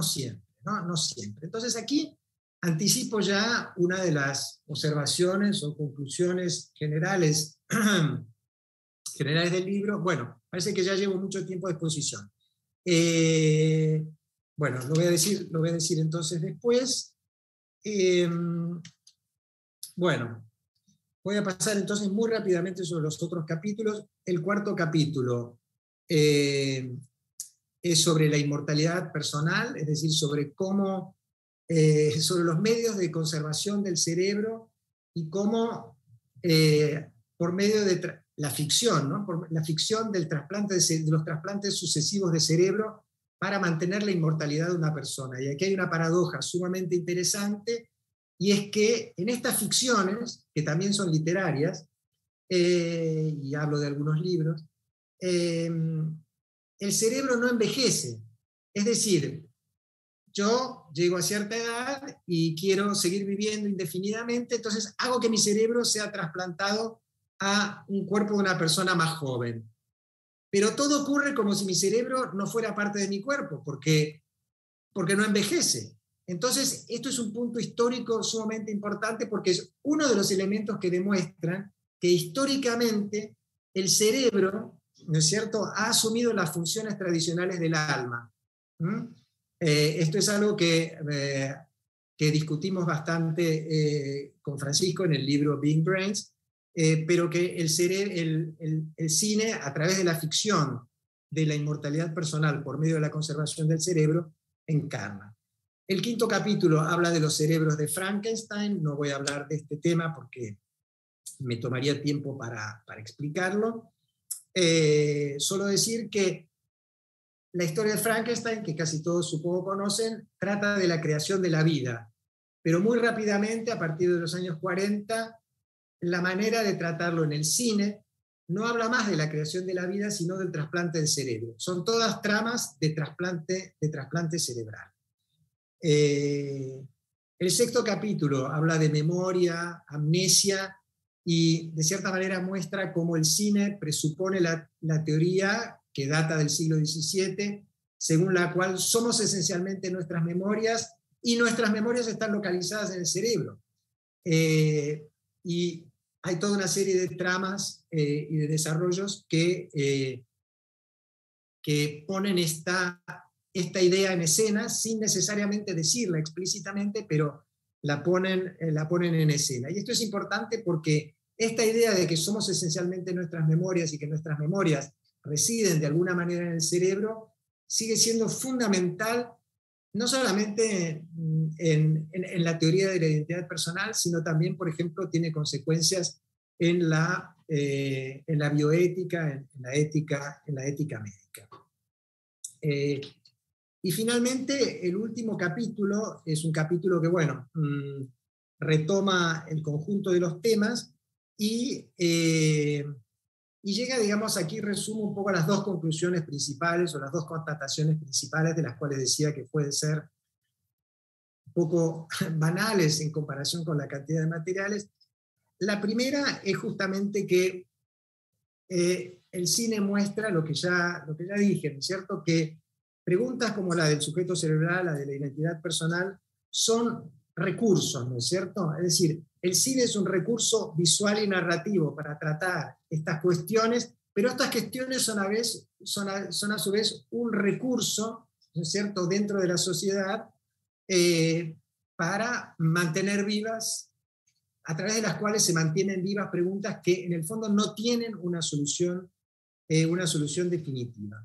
siempre. No siempre. Entonces aquí anticipo ya una de las observaciones o conclusiones generales del libro. Bueno, parece que ya llevo mucho tiempo de exposición. Bueno, lo voy a decir entonces después. Bueno, voy a pasar entonces muy rápidamente sobre los otros capítulos. El cuarto capítulo es sobre la inmortalidad personal, es decir, sobre los medios de conservación del cerebro, y cómo por medio de la ficción, ¿no? Por la ficción del trasplante de los trasplantes sucesivos de cerebro para mantener la inmortalidad de una persona. Y aquí hay una paradoja sumamente interesante, y es que en estas ficciones, que también son literarias, y hablo de algunos libros, el cerebro no envejece. Es decir, yo llego a cierta edad y quiero seguir viviendo indefinidamente, entonces hago que mi cerebro sea trasplantado a un cuerpo de una persona más joven. Pero todo ocurre como si mi cerebro no fuera parte de mi cuerpo, porque no envejece. Entonces, esto es un punto histórico sumamente importante porque es uno de los elementos que demuestran que históricamente el cerebro, ¿no es cierto?, ha asumido las funciones tradicionales del alma. Esto es algo que discutimos bastante con Francisco en el libro Being Brains, pero que el cine, a través de la ficción de la inmortalidad personal por medio de la conservación del cerebro, encarna. El 5º capítulo habla de los cerebros de Frankenstein. No voy a hablar de este tema porque me tomaría tiempo para explicarlo. Solo decir que la historia de Frankenstein, que casi todos supongo conocen, trata de la creación de la vida, pero muy rápidamente, a partir de los años 40, la manera de tratarlo en el cine no habla más de la creación de la vida, sino del trasplante del cerebro. Son todas tramas de trasplante cerebral. El 6º capítulo habla de memoria, amnesia, y de cierta manera muestra cómo el cine presupone la teoría que data del siglo XVII, según la cual somos esencialmente nuestras memorias, y nuestras memorias están localizadas en el cerebro. Y hay toda una serie de tramas y de desarrollos que ponen esta idea en escena sin necesariamente decirla explícitamente, pero la ponen en escena. Y esto es importante porque esta idea de que somos esencialmente nuestras memorias y que nuestras memorias residen de alguna manera en el cerebro sigue siendo fundamental, no solamente en la teoría de la identidad personal, sino también, por ejemplo, tiene consecuencias en la bioética, en la ética médica. Y finalmente, el último capítulo es un capítulo que, bueno, retoma el conjunto de los temas y llega, digamos, aquí resumo un poco las dos conclusiones principales o las dos constataciones principales de las cuales decía que pueden ser un poco banales en comparación con la cantidad de materiales. La primera es justamente que el cine muestra lo que ya dije, ¿no es cierto?, que preguntas como la del sujeto cerebral, la de la identidad personal, son recursos, ¿no es cierto? Es decir, el cine es un recurso visual y narrativo para tratar estas cuestiones, pero estas cuestiones son a su vez un recurso, ¿no es cierto?, dentro de la sociedad para mantener vivas, a través de las cuales se mantienen vivas preguntas que en el fondo no tienen una solución definitiva.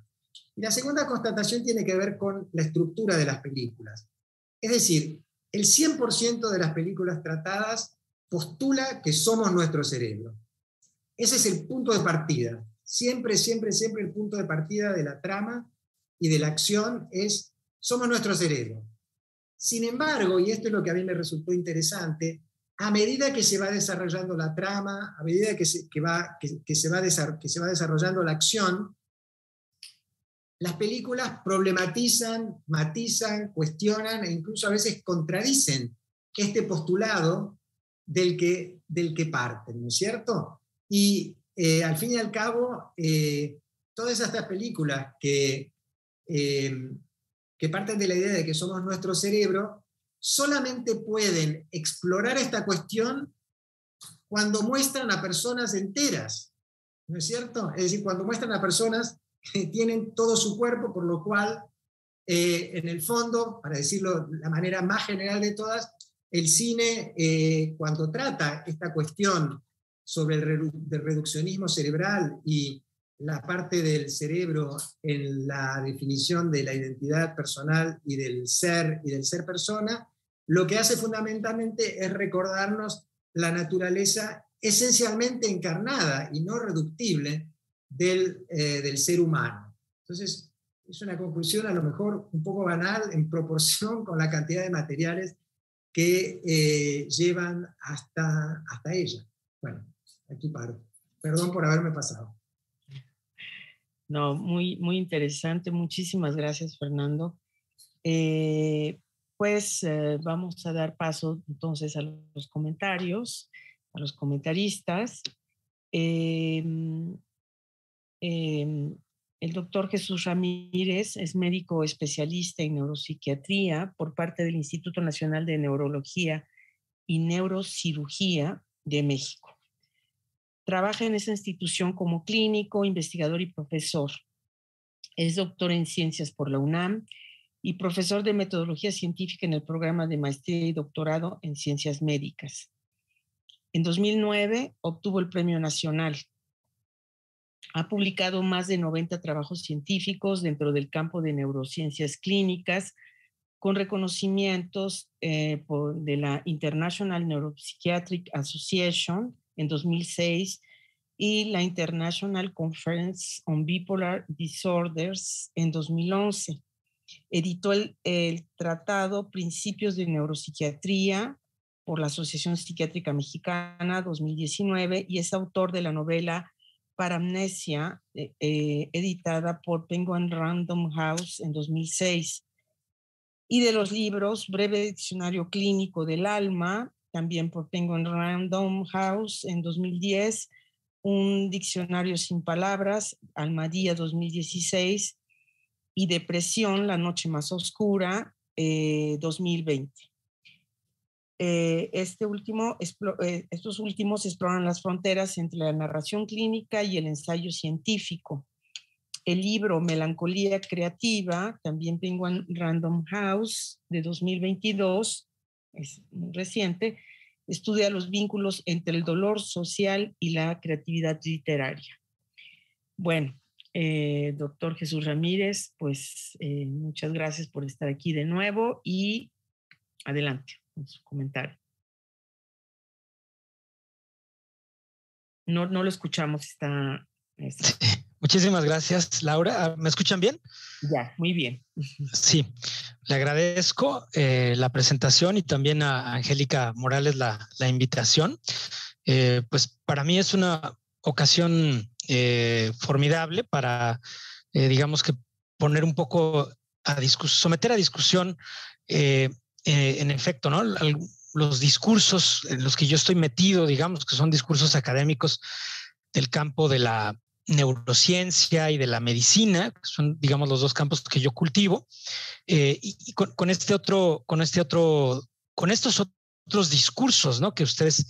Y la segunda constatación tiene que ver con la estructura de las películas. Es decir, el 100% de las películas tratadas postula que somos nuestro cerebro. Ese es el punto de partida. Siempre, siempre, siempre el punto de partida de la trama y de la acción es somos nuestro cerebro. Sin embargo, y esto es lo que a mí me resultó interesante, a medida que se va desarrollando la trama, a medida que se va desarrollando la acción, las películas problematizan, matizan, cuestionan e incluso a veces contradicen este postulado del que parten, ¿no es cierto? Y al fin y al cabo, todas estas películas que parten de la idea de que somos nuestro cerebro, solamente pueden explorar esta cuestión cuando muestran a personas enteras, ¿no es cierto? Es decir, cuando muestran a personas que tienen todo su cuerpo, por lo cual, en el fondo, para decirlo de la manera más general de todas, el cine, cuando trata esta cuestión sobre el reduccionismo cerebral y la parte del cerebro en la definición de la identidad personal y del ser persona, lo que hace fundamentalmente es recordarnos la naturaleza esencialmente encarnada y no reductible del ser humano. Entonces, es una conclusión a lo mejor un poco banal en proporción con la cantidad de materiales que llevan hasta ella. Bueno, aquí paro. Perdón por haberme pasado. No, muy, muy interesante. Muchísimas gracias, Fernando. Vamos a dar paso entonces a los comentarios, a los comentaristas. El doctor Jesús Ramírez es médico especialista en neuropsiquiatría por parte del Instituto Nacional de Neurología y Neurocirugía de México. Trabaja en esa institución como clínico, investigador y profesor. Es doctor en ciencias por la UNAM y profesor de metodología científica en el programa de maestría y doctorado en ciencias médicas. En 2009 obtuvo el Premio Nacional. Ha publicado más de 90 trabajos científicos dentro del campo de neurociencias clínicas, con reconocimientos de la International Neuropsychiatric Association en 2006 y la International Conference on Bipolar Disorders en 2011. Editó el tratado Principios de Neuropsiquiatría por la Asociación Psiquiátrica Mexicana 2019 y es autor de la novela Paramnesia, editada por Penguin Random House en 2006. Y de los libros Breve Diccionario Clínico del Alma, también por Penguin Random House en 2010, Un Diccionario sin Palabras, Almadía 2016, y Depresión, La Noche Más Oscura, 2020. Estos últimos exploran las fronteras entre la narración clínica y el ensayo científico. El libro Melancolía Creativa, también Penguin Random House, de 2022, es muy reciente, estudia los vínculos entre el dolor social y la creatividad literaria. Bueno, doctor Jesús Ramírez, pues muchas gracias por estar aquí de nuevo y adelante con su comentario. No lo escuchamos, está... Muchísimas gracias, Laura. ¿Me escuchan bien? Ya, muy bien. Sí, le agradezco la presentación y también a Angélica Morales la invitación. Pues para mí es una ocasión formidable para, digamos que poner un poco someter a discusión, en efecto, ¿no? Los discursos en los que yo estoy metido, digamos que son discursos académicos del campo de la neurociencia y de la medicina, que son, digamos, los dos campos que yo cultivo, y con estos otros discursos, ¿no? que ustedes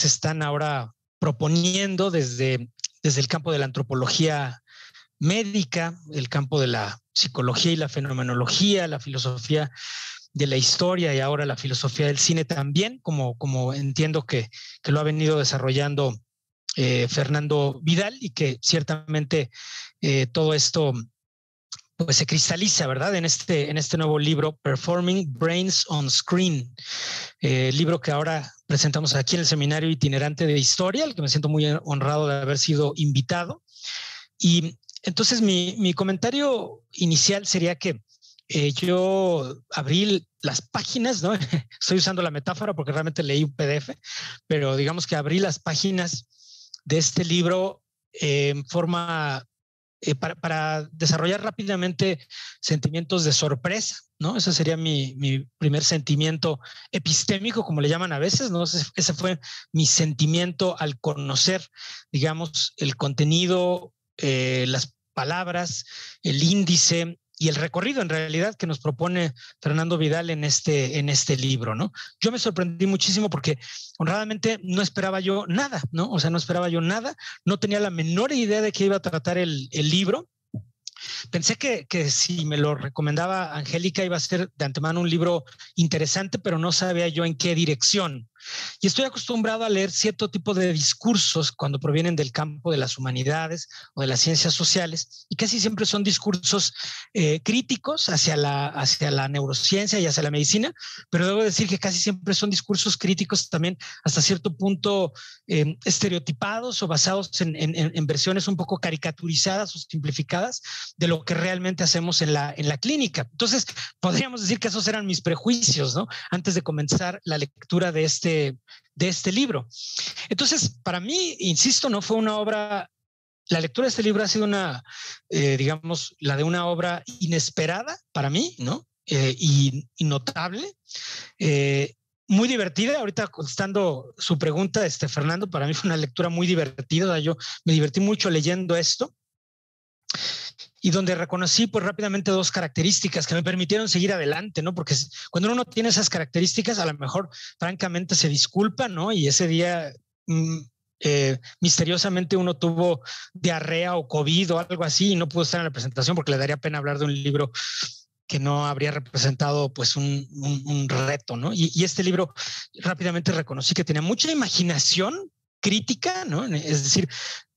están ahora proponiendo desde el campo de la antropología médica, el campo de la psicología y la fenomenología, la filosofía de la historia y ahora la filosofía del cine también, como entiendo que lo ha venido desarrollando Fernando Vidal, y que ciertamente todo esto pues se cristaliza, ¿verdad? En este nuevo libro, Performing Brains on Screen, libro que ahora presentamos aquí en el Seminario Itinerante de Historia, al que me siento muy honrado de haber sido invitado. Y entonces mi comentario inicial sería que yo abrí las páginas, ¿no? Estoy usando la metáfora porque realmente leí un PDF, pero digamos que abrí las páginas de este libro en forma para desarrollar rápidamente sentimientos de sorpresa, ¿no? Ese sería mi primer sentimiento epistémico, como le llaman a veces, ¿no? Ese fue mi sentimiento al conocer, digamos, el contenido, las palabras, el índice y el recorrido en realidad que nos propone Fernando Vidal en este libro, ¿no? Yo me sorprendí muchísimo porque honradamente no esperaba yo nada, ¿no? O sea, no esperaba yo nada, no tenía la menor idea de qué iba a tratar el libro. Pensé que si me lo recomendaba Angélica iba a ser de antemano un libro interesante, pero no sabía yo en qué dirección. Y estoy acostumbrado a leer cierto tipo de discursos cuando provienen del campo de las humanidades o de las ciencias sociales, y casi siempre son discursos críticos hacia la neurociencia y hacia la medicina, pero debo decir que casi siempre son discursos críticos también hasta cierto punto estereotipados o basados en versiones un poco caricaturizadas o simplificadas de lo que realmente hacemos en la clínica. Entonces, podríamos decir que esos eran mis prejuicios, ¿no? Antes de comenzar la lectura de este libro. Entonces, para mí, insisto, no fue una obra, la lectura de este libro ha sido digamos, la de una obra inesperada para mí, ¿no? y notable. Muy divertida. Ahorita contestando su pregunta, Fernando, para mí fue una lectura muy divertida. Yo me divertí mucho leyendo esto y donde reconocí pues rápidamente dos características que me permitieron seguir adelante, ¿no? Porque cuando uno tiene esas características, a lo mejor francamente se disculpa, ¿no? Y ese día misteriosamente uno tuvo diarrea o COVID o algo así y no pudo estar en la presentación porque le daría pena hablar de un libro que no habría representado pues un reto, ¿no? Y este libro rápidamente reconocí que tenía mucha imaginación crítica, ¿no? Es decir,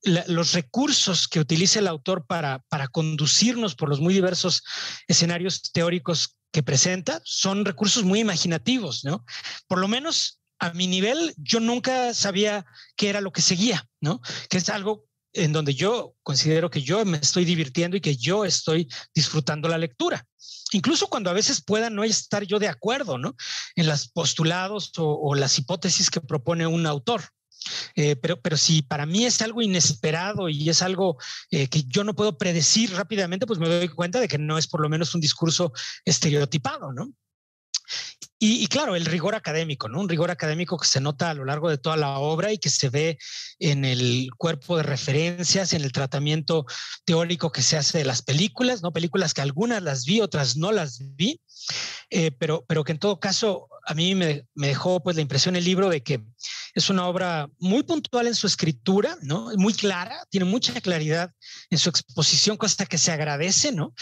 los recursos que utiliza el autor para conducirnos por los muy diversos escenarios teóricos que presenta son recursos muy imaginativos, ¿no? Por lo menos a mi nivel, yo nunca sabía qué era lo que seguía, ¿no? Que es algo en donde yo considero que yo me estoy divirtiendo y que yo estoy disfrutando la lectura. Incluso cuando a veces pueda no estar yo de acuerdo, ¿no? En los postulados o las hipótesis que propone un autor. Pero si para mí es algo inesperado y es algo que yo no puedo predecir rápidamente, pues me doy cuenta de que no es por lo menos un discurso estereotipado, ¿no? Y claro, el rigor académico, ¿no? Un rigor académico que se nota a lo largo de toda la obra y que se ve en el cuerpo de referencias, en el tratamiento teórico que se hace de las películas, ¿no? Películas que algunas las vi, otras no las vi, pero que en todo caso a mí me dejó pues la impresión el libro de que es una obra muy puntual en su escritura, ¿no? Muy clara, tiene mucha claridad en su exposición, cosa que se agradece, ¿no?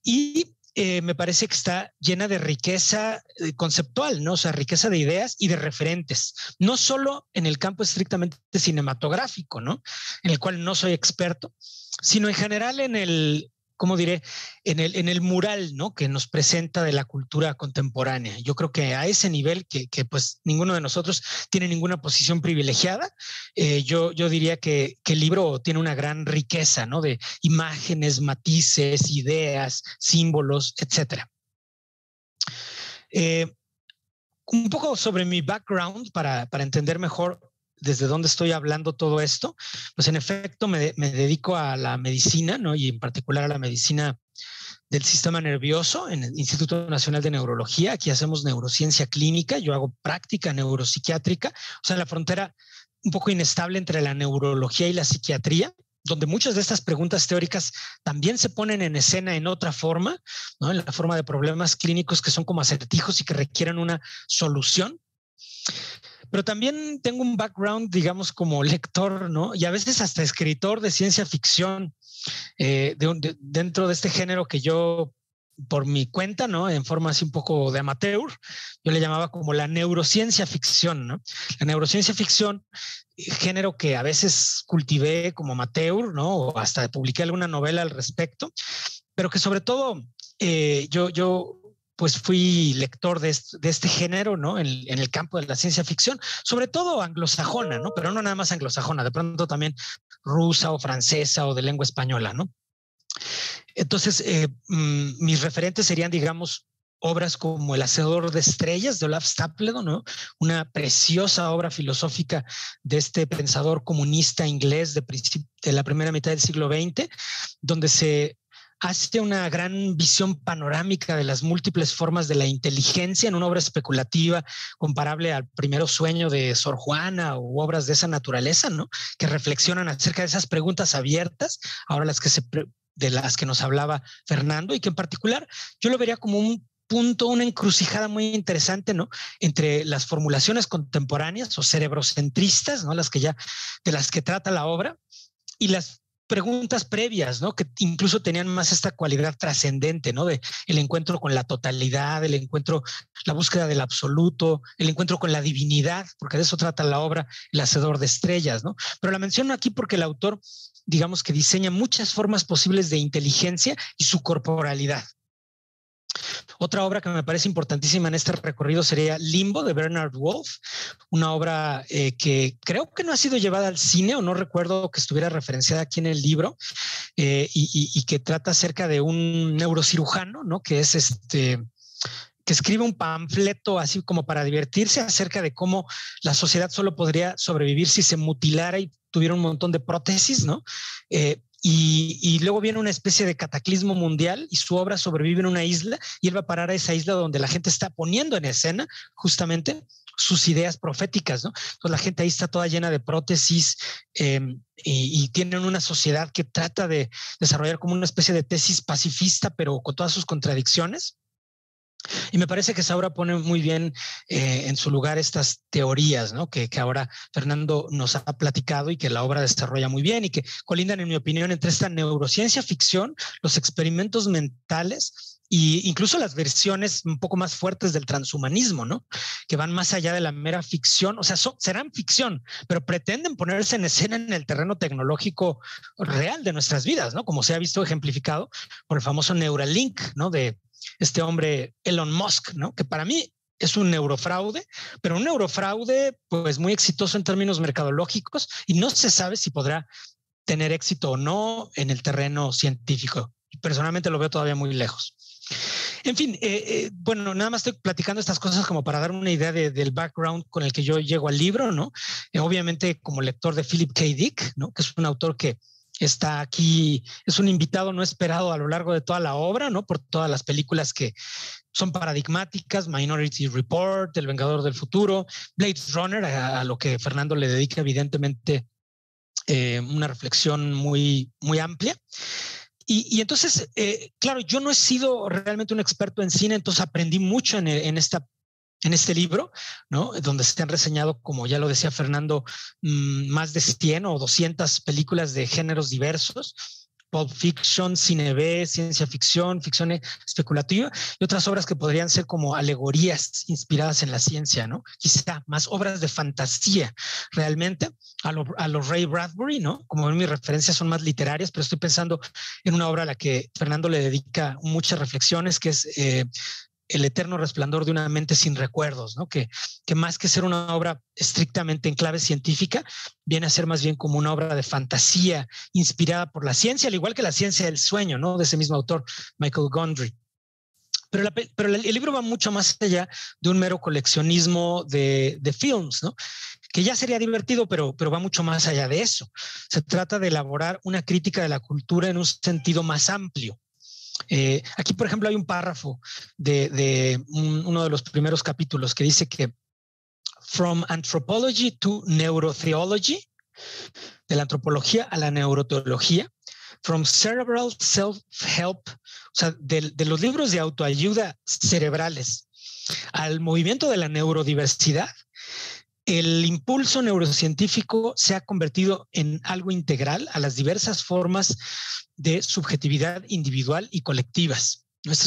Y me parece que está llena de riqueza conceptual, ¿no? O sea, riqueza de ideas y de referentes, no solo en el campo estrictamente cinematográfico, ¿no? En el cual no soy experto, sino en general en el, ¿cómo diré? En el mural, ¿no? Que nos presenta de la cultura contemporánea. Yo creo que a ese nivel que pues ninguno de nosotros tiene ninguna posición privilegiada, yo diría que el libro tiene una gran riqueza, ¿no? De imágenes, matices, ideas, símbolos, etcétera. Un poco sobre mi background para entender mejor desde dónde estoy hablando todo esto, pues en efecto me dedico a la medicina, ¿no? Y en particular a la medicina del sistema nervioso en el Instituto Nacional de Neurología. Aquí hacemos neurociencia clínica, yo hago práctica neuropsiquiátrica, o sea, la frontera un poco inestable entre la neurología y la psiquiatría, donde muchas de estas preguntas teóricas también se ponen en escena en otra forma, ¿no? En la forma de problemas clínicos que son como acertijos y que requieren una solución. Pero también tengo un background, digamos, como lector, ¿no? Y a veces hasta escritor de ciencia ficción dentro de este género que yo, por mi cuenta, ¿no? En forma así un poco de amateur, yo le llamaba como la neurociencia ficción, ¿no? La neurociencia ficción, género que a veces cultivé como amateur, ¿no? O hasta publiqué alguna novela al respecto, pero que sobre todo yo pues fui lector de este género, ¿no? En el campo de la ciencia ficción, sobre todo anglosajona, ¿no? Pero no nada más anglosajona, de pronto también rusa o francesa o de lengua española, ¿no? Entonces, mis referentes serían, digamos, obras como El Hacedor de Estrellas de Olaf Stapledon, ¿no? Una preciosa obra filosófica de este pensador comunista inglés de la primera mitad del siglo XX, donde se hace una gran visión panorámica de las múltiples formas de la inteligencia en una obra especulativa comparable al Primero Sueño de Sor Juana u obras de esa naturaleza, ¿no? Que reflexionan acerca de esas preguntas abiertas, ahora de las que nos hablaba Fernando, y que en particular yo lo vería como un punto, una encrucijada muy interesante, ¿no? Entre las formulaciones contemporáneas o cerebrocentristas, ¿no? De las que trata la obra, y las preguntas previas, ¿no? Que incluso tenían más esta cualidad trascendente, ¿no? De el encuentro con la totalidad, la búsqueda del absoluto, el encuentro con la divinidad, porque de eso trata la obra El Hacedor de Estrellas, ¿no? Pero la menciono aquí porque el autor, digamos que diseña muchas formas posibles de inteligencia y su corporalidad. Otra obra que me parece importantísima en este recorrido sería Limbo de Bernard Wolfe, una obra que creo que no ha sido llevada al cine o no recuerdo que estuviera referenciada aquí en el libro, y que trata acerca de un neurocirujano, ¿no? Que es que escribe un panfleto así como para divertirse acerca de cómo la sociedad solo podría sobrevivir si se mutilara y tuviera un montón de prótesis, ¿no? y luego viene una especie de cataclismo mundial y su obra sobrevive en una isla y él va a parar a esa isla donde la gente está poniendo en escena justamente sus ideas proféticas, ¿no? Entonces la gente ahí está toda llena de prótesis y tienen una sociedad que trata de desarrollar como una especie de tesis pacifista, pero con todas sus contradicciones. Y me parece que esa obra pone muy bien en su lugar estas teorías, ¿no? Que ahora Fernando nos ha platicado y que la obra desarrolla muy bien y que colindan, en mi opinión, entre esta neurociencia ficción, los experimentos mentales e incluso las versiones un poco más fuertes del transhumanismo, ¿no? Que van más allá de la mera ficción, o sea, serán ficción, pero pretenden ponerse en escena en el terreno tecnológico real de nuestras vidas, ¿no? Como se ha visto ejemplificado por el famoso Neuralink, ¿no? De este hombre Elon Musk, ¿no? Que para mí es un neurofraude, pero un neurofraude pues muy exitoso en términos mercadológicos y no se sabe si podrá tener éxito o no en el terreno científico. Personalmente lo veo todavía muy lejos. En fin, bueno, nada más estoy platicando estas cosas como para dar una idea del background con el que yo llego al libro, ¿no? Obviamente como lector de Philip K. Dick, ¿no? Que es un autor que está aquí, es un invitado no esperado a lo largo de toda la obra, ¿no? Por todas las películas que son paradigmáticas, Minority Report, El Vengador del Futuro, Blade Runner, a lo que Fernando le dedica evidentemente una reflexión muy, muy amplia. Y entonces, claro, yo no he sido realmente un experto en cine, entonces aprendí mucho en este libro, ¿no? Donde se han reseñado, como ya lo decía Fernando, más de 100 o 200 películas de géneros diversos, Pulp Fiction, cine B, ciencia ficción, ficción especulativa y otras obras que podrían ser como alegorías inspiradas en la ciencia, ¿no? Quizá más obras de fantasía realmente, a los Ray Bradbury, ¿no? Como en mis referencias son más literarias, pero estoy pensando en una obra a la que Fernando le dedica muchas reflexiones, que es El eterno resplandor de una mente sin recuerdos, ¿no? Que más que ser una obra estrictamente en clave científica, viene a ser más bien como una obra de fantasía inspirada por la ciencia, al igual que La ciencia del sueño, ¿no? De ese mismo autor, Michael Gondry. Pero el libro va mucho más allá de un mero coleccionismo de films, ¿no? Que ya sería divertido, pero va mucho más allá de eso. Se trata de elaborar una crítica de la cultura en un sentido más amplio. Aquí, por ejemplo, hay un párrafo de uno de los primeros capítulos que dice que From Anthropology to Neurotheology, de la antropología a la neuroteología, From Cerebral Self-Help, o sea, de los libros de autoayuda cerebrales al movimiento de la neurodiversidad, el impulso neurocientífico se ha convertido en algo integral a las diversas formas de subjetividad individual y colectivas. Esta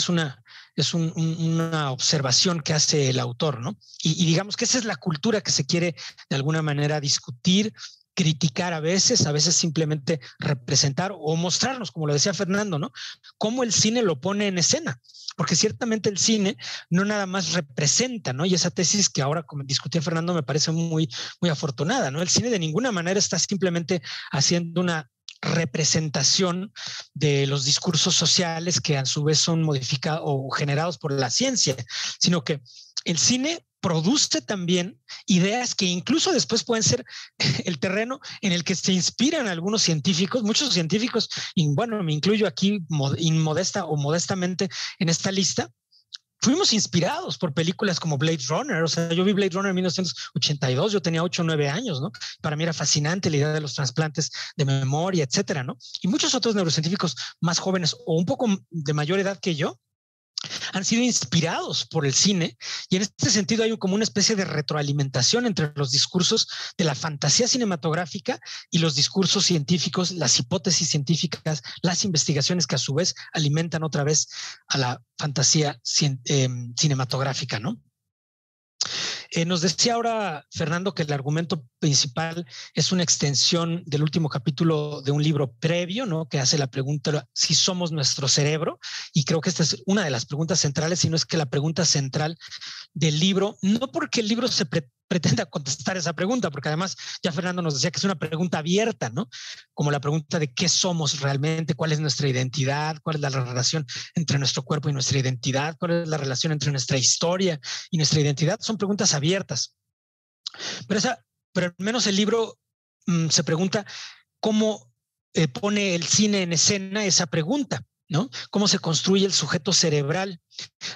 es una observación que hace el autor, ¿no? Y digamos que esa es la cultura que se quiere de alguna manera discutir, criticar a veces simplemente representar o mostrarnos, como lo decía Fernando, ¿no? Cómo el cine lo pone en escena. Porque ciertamente el cine no nada más representa, ¿no? Y esa tesis que ahora, como discutía Fernando, me parece muy, muy afortunada, ¿no? El cine de ninguna manera está simplemente haciendo una representación de los discursos sociales que a su vez son modificados o generados por la ciencia, sino que el cine produce también ideas que incluso después pueden ser el terreno en el que se inspiran algunos científicos, muchos científicos, y bueno, me incluyo aquí inmodesta o modestamente en esta lista. Fuimos inspirados por películas como Blade Runner. O sea, yo vi Blade Runner en 1982, yo tenía 8 o 9 años, ¿no? Para mí era fascinante la idea de los trasplantes de memoria, etcétera, ¿no? Y muchos otros neurocientíficos más jóvenes o un poco de mayor edad que yo han sido inspirados por el cine, y en este sentido hay como una especie de retroalimentación entre los discursos de la fantasía cinematográfica y los discursos científicos, las hipótesis científicas, las investigaciones que a su vez alimentan otra vez a la fantasía cinematográfica, ¿no? Nos decía ahora Fernando que el argumento principal es una extensión del último capítulo de un libro previo, ¿no? Que hace la pregunta si somos nuestro cerebro, y creo que esta es una de las preguntas centrales, sino es que la pregunta central del libro, no porque el libro se pretenda contestar esa pregunta, porque además ya Fernando nos decía que es una pregunta abierta, ¿no? Como la pregunta de qué somos realmente, cuál es nuestra identidad, cuál es la relación entre nuestro cuerpo y nuestra identidad, cuál es la relación entre nuestra historia y nuestra identidad. Son preguntas abiertas. Pero al menos el libro se pregunta cómo pone el cine en escena esa pregunta, ¿no? ¿Cómo se construye el sujeto cerebral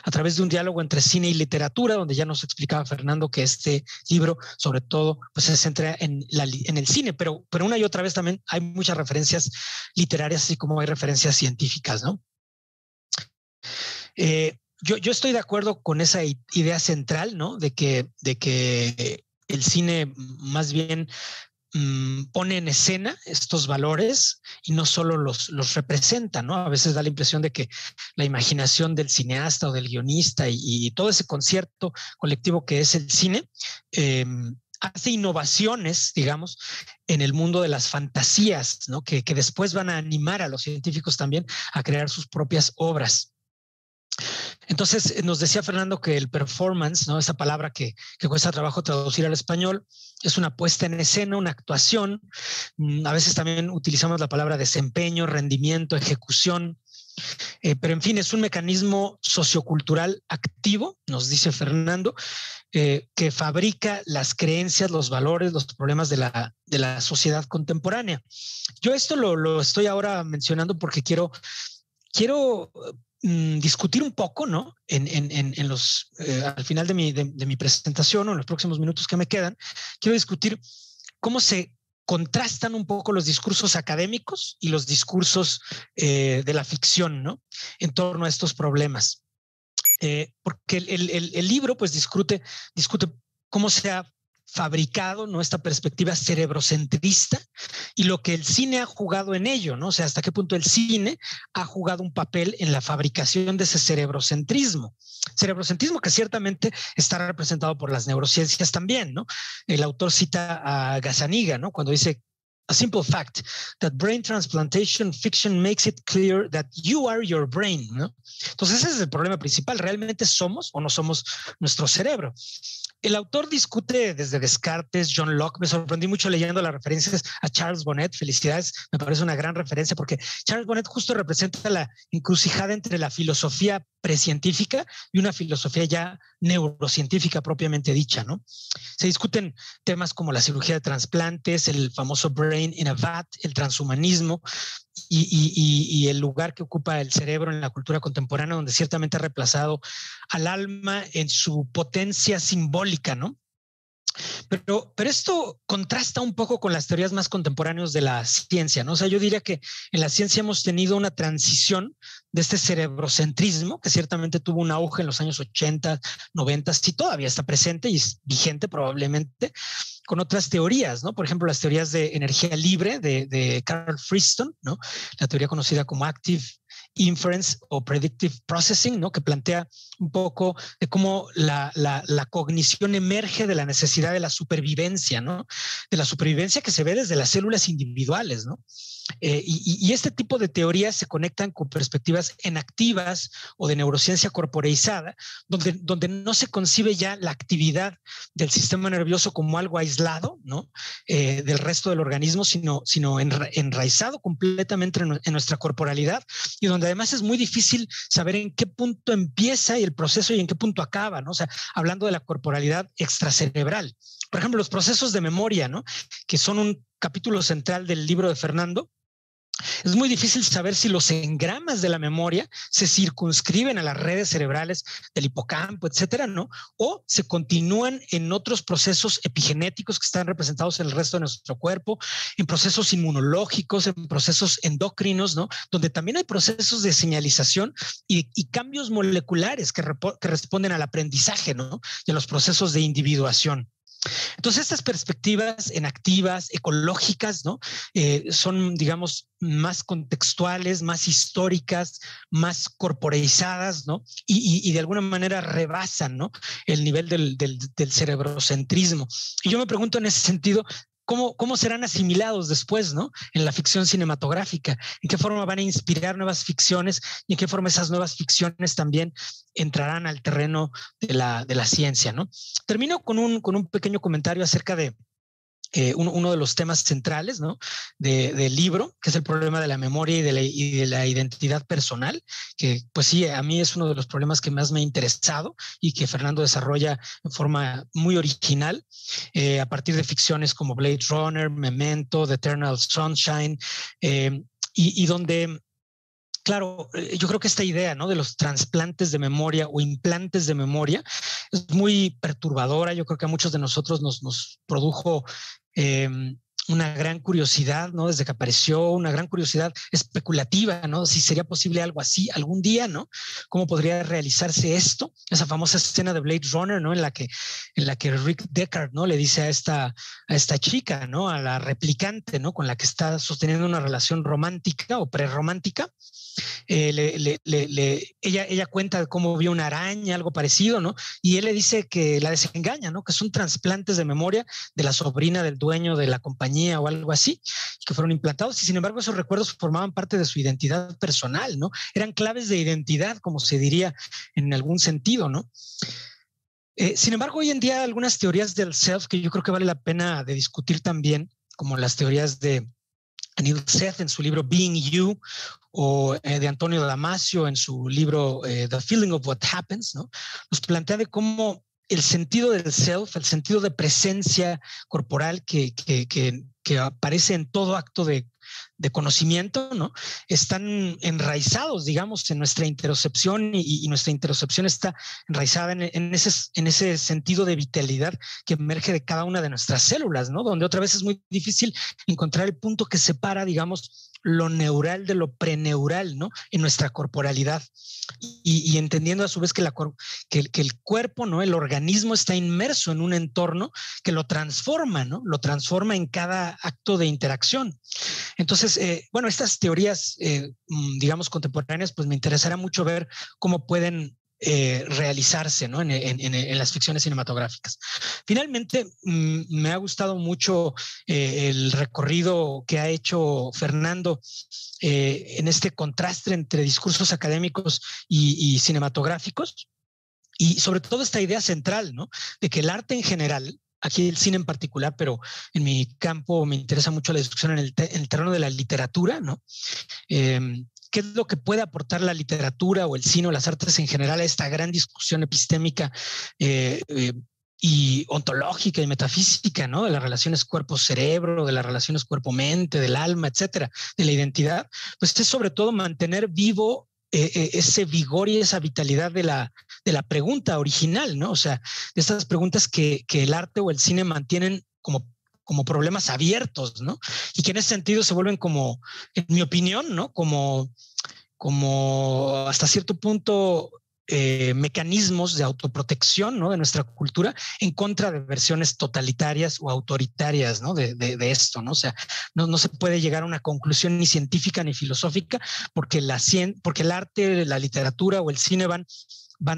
a través de un diálogo entre cine y literatura, donde ya nos explicaba Fernando que este libro, sobre todo, pues se centra en el cine, pero una y otra vez también hay muchas referencias literarias, así como hay referencias científicas, ¿no? Yo estoy de acuerdo con esa idea central, ¿no? De que el cine más bien pone en escena estos valores y no solo los representa, ¿no? A veces da la impresión de que la imaginación del cineasta o del guionista y todo ese concierto colectivo que es el cine hace innovaciones, digamos, en el mundo de las fantasías, ¿no? Que después van a animar a los científicos también a crear sus propias obras. Entonces, nos decía Fernando que el performance, ¿no? Esa palabra que cuesta trabajo traducir al español, es una puesta en escena, una actuación. A veces también utilizamos la palabra desempeño, rendimiento, ejecución. Pero en fin, es un mecanismo sociocultural activo, nos dice Fernando, que fabrica las creencias, los valores, los problemas de la sociedad contemporánea. Yo esto lo estoy ahora mencionando porque quiero discutir un poco, ¿no? Al final de mi presentación o en los próximos minutos que me quedan, quiero discutir cómo se contrastan un poco los discursos académicos y los discursos de la ficción, ¿no? En torno a estos problemas. Porque el libro, pues, discute cómo se ha fabricado, ¿no? Esta perspectiva cerebrocentrista y lo que el cine ha jugado en ello, ¿no? O sea, hasta qué punto el cine ha jugado un papel en la fabricación de ese cerebrocentrismo que ciertamente está representado por las neurociencias también, ¿no? El autor cita a Gazzaniga, ¿no? Cuando dice: "A simple fact that brain transplantation fiction makes it clear that you are your brain", ¿no? Entonces ese es el problema principal. ¿Realmente somos o no somos nuestro cerebro? El autor discute desde Descartes, John Locke. Me sorprendí mucho leyendo las referencias a Charles Bonnet. Felicidades, me parece una gran referencia porque Charles Bonnet justo representa la encrucijada entre la filosofía precientífica y una filosofía ya neurocientífica propiamente dicha, ¿no? Se discuten temas como la cirugía de trasplantes, el famoso brain in a vat, el transhumanismo y el lugar que ocupa el cerebro en la cultura contemporánea, donde ciertamente ha reemplazado al alma en su potencia simbólica, ¿no? Pero esto contrasta un poco con las teorías más contemporáneas de la ciencia, ¿no? O sea, yo diría que en la ciencia hemos tenido una transición de este cerebrocentrismo, que ciertamente tuvo un auge en los años 80, 90, y todavía está presente y es vigente probablemente, con otras teorías, ¿no? Por ejemplo, las teorías de energía libre de Carl Friston, ¿no? La teoría conocida como Active Inference o Predictive Processing, ¿no? Que plantea un poco de cómo la cognición emerge de la necesidad de la supervivencia, ¿no? De la supervivencia que se ve desde las células individuales, ¿no? Y este tipo de teorías se conectan con perspectivas enactivas o de neurociencia corporeizada, donde no se concibe ya la actividad del sistema nervioso como algo aislado, ¿no? Del resto del organismo, sino enraizado completamente en nuestra corporalidad, y donde además es muy difícil saber en qué punto empieza el proceso y en qué punto acaba, ¿no? O sea, hablando de la corporalidad extracerebral. Por ejemplo, los procesos de memoria, ¿no? Que son un capítulo central del libro de Fernando. Es muy difícil saber si los engramas de la memoria se circunscriben a las redes cerebrales del hipocampo, etcétera, ¿no? O se continúan en otros procesos epigenéticos que están representados en el resto de nuestro cuerpo, en procesos inmunológicos, en procesos endocrinos, ¿no? Donde también hay procesos de señalización y cambios moleculares que responden al aprendizaje, ¿no? Y a los procesos de individuación. Entonces, estas perspectivas enactivas, ecológicas, ¿no? Son, digamos, más contextuales, más históricas, más corporeizadas, ¿no? Y de alguna manera rebasan, ¿no? El nivel del cerebrocentrismo. Y yo me pregunto en ese sentido, ¿cómo serán asimilados después, ¿no? En la ficción cinematográfica? ¿En qué forma van a inspirar nuevas ficciones? ¿Y en qué forma esas nuevas ficciones también entrarán al terreno de la ciencia, ¿no? Termino con un pequeño comentario acerca de uno de los temas centrales, ¿no?, del libro, que es el problema de la memoria y de la identidad personal, que pues sí, a mí es uno de los problemas que más me ha interesado y que Fernando desarrolla en forma muy original a partir de ficciones como Blade Runner, Memento, The Eternal Sunshine, y donde... Claro, yo creo que esta idea, ¿no?, de los trasplantes de memoria o implantes de memoria es muy perturbadora. Yo creo que a muchos de nosotros nos produjo una gran curiosidad, ¿no?, desde que apareció, una gran curiosidad especulativa, ¿no?, si sería posible algo así algún día, ¿no?, cómo podría realizarse esto, esa famosa escena de Blade Runner, ¿no?, en la que Rick Deckard, ¿no?, le dice a esta chica, ¿no?, a la replicante, ¿no?, con la que está sosteniendo una relación romántica o prerromántica. Ella cuenta de cómo vio una araña, algo parecido, ¿no? Y él le dice que la desengaña, ¿no?, que son trasplantes de memoria de la sobrina del dueño de la compañía o algo así, que fueron implantados, y sin embargo esos recuerdos formaban parte de su identidad personal, ¿no? Eran claves de identidad, como se diría en algún sentido, ¿no? Sin embargo, hoy en día algunas teorías del self que yo creo que vale la pena de discutir también, como las teorías de Neil Seth en su libro Being You, o de Antonio Damasio en su libro The Feeling of What Happens, ¿no?, nos plantea de cómo el sentido del self, el sentido de presencia corporal que aparece en todo acto de conocimiento, ¿no?, están enraizados, digamos, en nuestra interocepción, y nuestra interocepción está enraizada en ese sentido de vitalidad que emerge de cada una de nuestras células, ¿no?, donde otra vez es muy difícil encontrar el punto que separa, digamos, lo neural de lo preneural, ¿no?, en nuestra corporalidad, y entendiendo a su vez que el cuerpo, ¿no?, el organismo está inmerso en un entorno que lo transforma, ¿no?, lo transforma en cada acto de interacción. Entonces, bueno, estas teorías, digamos, contemporáneas, pues me interesará mucho ver cómo pueden realizarse, ¿no?, en las ficciones cinematográficas. Finalmente, me ha gustado mucho el recorrido que ha hecho Fernando en este contraste entre discursos académicos y cinematográficos, y sobre todo esta idea central, ¿no?, de que el arte en general, aquí el cine en particular, pero en mi campo me interesa mucho la discusión en el terreno de la literatura, ¿no? ¿Qué es lo que puede aportar la literatura o el cine o las artes en general a esta gran discusión epistémica y ontológica y metafísica, ¿no?, de las relaciones cuerpo-cerebro, de las relaciones cuerpo-mente, del alma, etcétera, de la identidad? Pues es sobre todo mantener vivo ese vigor y esa vitalidad de la pregunta original, ¿no? O sea, de estas preguntas que el arte o el cine mantienen como problemas abiertos, ¿no? Y que en ese sentido se vuelven como, en mi opinión, ¿no?, como hasta cierto punto mecanismos de autoprotección, ¿no?, de nuestra cultura en contra de versiones totalitarias o autoritarias, ¿no?, de esto, ¿no? O sea, no se puede llegar a una conclusión ni científica ni filosófica porque el arte, la literatura o el cine van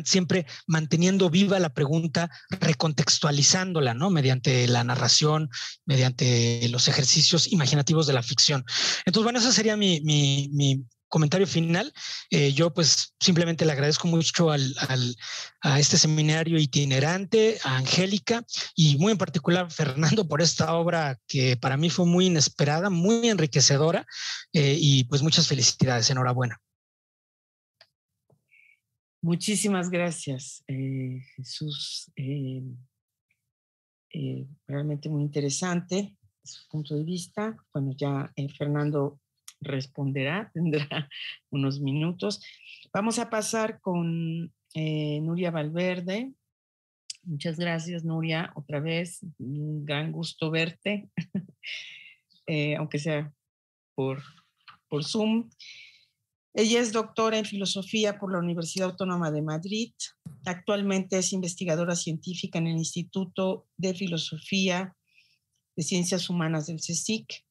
siempre manteniendo viva la pregunta, recontextualizándola, ¿no?, mediante la narración, mediante los ejercicios imaginativos de la ficción. Entonces, bueno, ese sería mi comentario final. Yo pues simplemente le agradezco mucho a este seminario itinerante, a Angélica y muy en particular a Fernando por esta obra que para mí fue muy inesperada, muy enriquecedora, y pues muchas felicidades, enhorabuena. Muchísimas gracias, Jesús. Realmente muy interesante su punto de vista. Bueno, ya Fernando responderá, tendrá unos minutos. Vamos a pasar con Nuria Valverde. Muchas gracias, Nuria, otra vez. Un gran gusto verte, aunque sea por Zoom. Ella es doctora en filosofía por la Universidad Autónoma de Madrid. Actualmente es investigadora científica en el Instituto de Filosofía de Ciencias Humanas del CSIC.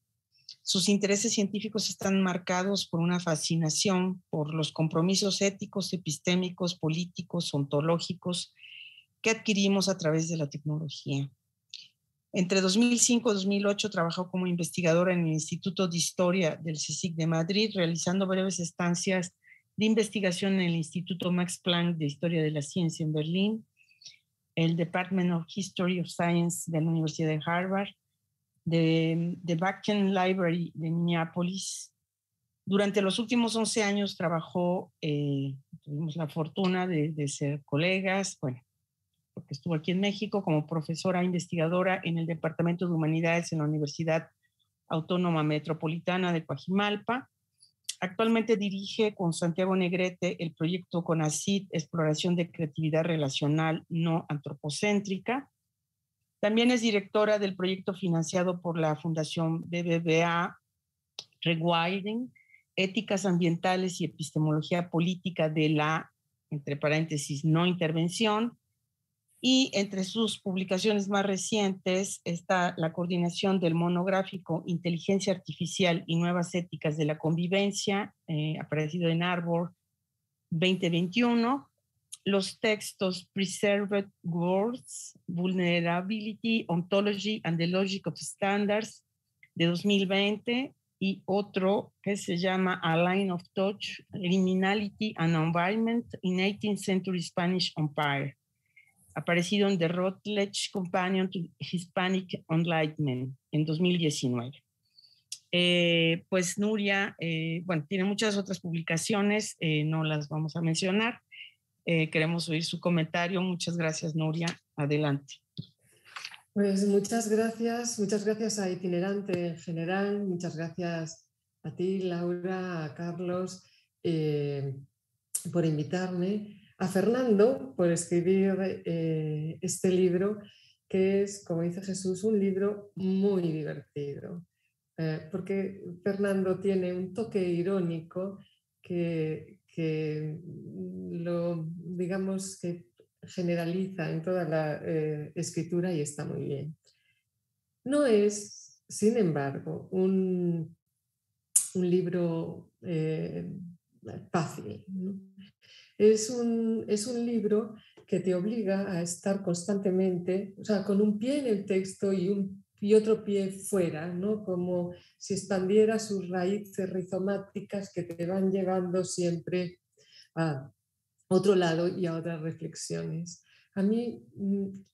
Sus intereses científicos están marcados por una fascinación por los compromisos éticos, epistémicos, políticos, ontológicos que adquirimos a través de la tecnología. Entre 2005 y 2008 trabajó como investigadora en el Instituto de Historia del CSIC de Madrid, realizando breves estancias de investigación en el Instituto Max Planck de Historia de la Ciencia en Berlín, el Department of History of Science de la Universidad de Harvard, de Bakken Library de Minneapolis. Durante los últimos 11 años trabajó, tuvimos la fortuna de ser colegas, bueno, porque estuvo aquí en México como profesora investigadora en el Departamento de Humanidades en la Universidad Autónoma Metropolitana de Coajimalpa. Actualmente dirige con Santiago Negrete el proyecto CONACYT, Exploración de Creatividad Relacional No Antropocéntrica. También es directora del proyecto financiado por la Fundación BBVA Rewilding, Éticas Ambientales y Epistemología Política de la, entre paréntesis, no intervención. Y entre sus publicaciones más recientes está la coordinación del monográfico Inteligencia Artificial y Nuevas Éticas de la Convivencia, aparecido en Arbor 2021, los textos Preserved Words, Vulnerability, Ontology and the Logic of Standards de 2020 y otro que se llama A Line of Touch, Liminality and Environment in 18th Century Spanish Empire, aparecido en The Routledge Companion to Hispanic Enlightenment en 2019. Pues Nuria, bueno, tiene muchas otras publicaciones, no las vamos a mencionar. Queremos oír su comentario. Muchas gracias, Nuria. Adelante. Pues muchas gracias a Itinerante en general, muchas gracias a ti, Laura, a Carlos, por invitarme, a Fernando por escribir este libro, que es, como dice Jesús, un libro muy divertido, porque Fernando tiene un toque irónico que lo, digamos, que generaliza en toda la escritura y está muy bien. No es, sin embargo, un libro fácil, ¿no? Es un libro que te obliga a estar constantemente, o sea, con un pie en el texto y otro pie fuera, ¿no? Como si expandiera sus raíces rizomáticas que te van llevando siempre a otro lado y a otras reflexiones. A mí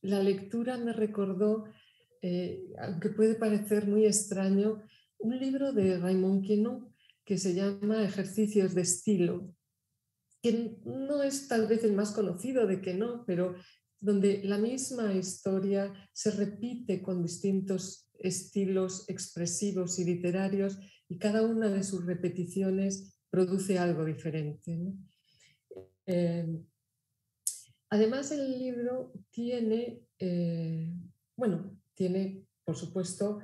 la lectura me recordó, aunque puede parecer muy extraño, un libro de Raymond Queneau que se llama Ejercicios de estilo, que no es tal vez el más conocido de Queneau, pero donde la misma historia se repite con distintos estilos expresivos y literarios y cada una de sus repeticiones produce algo diferente, ¿no? Además, el libro tiene, tiene, por supuesto,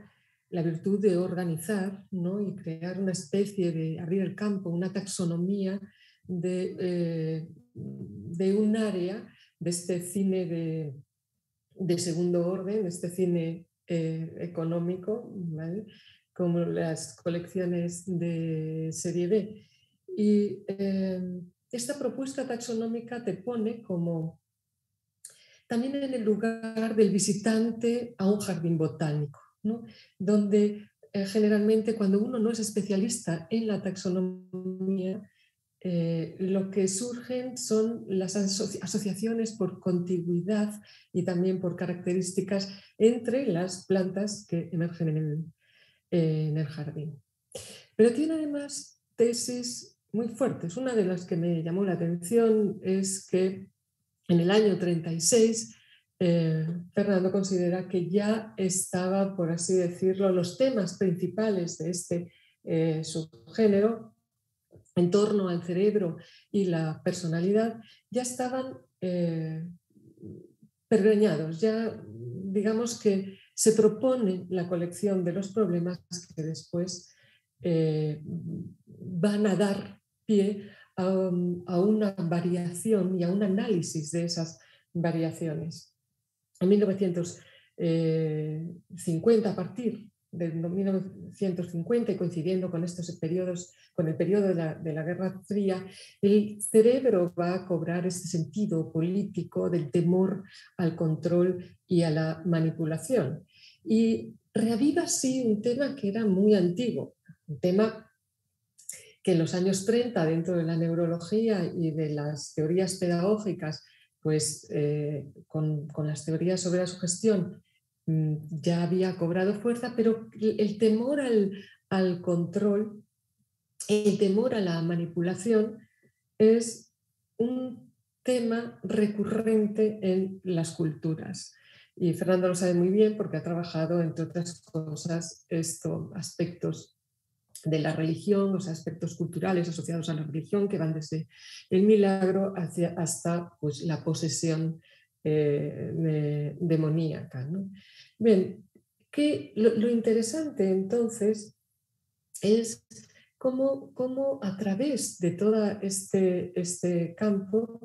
la virtud de organizar, ¿no? Y crear una especie de abrir el campo, una taxonomía de un área de este cine de segundo orden, de este cine económico, ¿vale? Como las colecciones de serie B. Y esta propuesta taxonómica te pone como también en el lugar del visitante a un jardín botánico, ¿no? Donde generalmente cuando uno no es especialista en la taxonomía, lo que surgen son las asociaciones por contigüidad y también por características entre las plantas que emergen en el jardín. Pero tiene además tesis muy fuertes. Una de las que me llamó la atención es que en el año 36 Fernando considera que ya estaba, por así decirlo, los temas principales de este subgénero en torno al cerebro y la personalidad ya estaban pergeñados, ya digamos que se propone la colección de los problemas que después van a dar pie a una variación y a un análisis de esas variaciones. En 1950, a partir de 1950 y coincidiendo con estos periodos, con el periodo de la Guerra Fría, el cerebro va a cobrar este sentido político del temor al control y a la manipulación. Y reaviva así un tema que era muy antiguo, un tema que en los años 30 dentro de la neurología y de las teorías pedagógicas, pues con las teorías sobre la sugestión, ya había cobrado fuerza, pero el temor al control, el temor a la manipulación es un tema recurrente en las culturas. Y Fernando lo sabe muy bien porque ha trabajado, entre otras cosas, estos aspectos de la religión, los aspectos culturales asociados a la religión, que van desde el milagro hasta pues, la posesión demoníaca, ¿no? Bien, lo interesante entonces es cómo a través de todo este campo,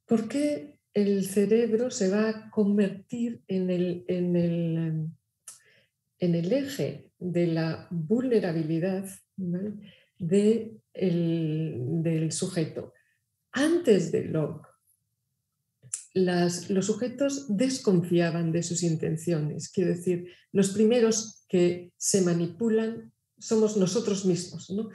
¿por qué el cerebro se va a convertir en el eje de la vulnerabilidad, ¿vale?, del sujeto? Antes de Locke, los sujetos desconfiaban de sus intenciones. Quiero decir, los primeros que se manipulan somos nosotros mismos, ¿no?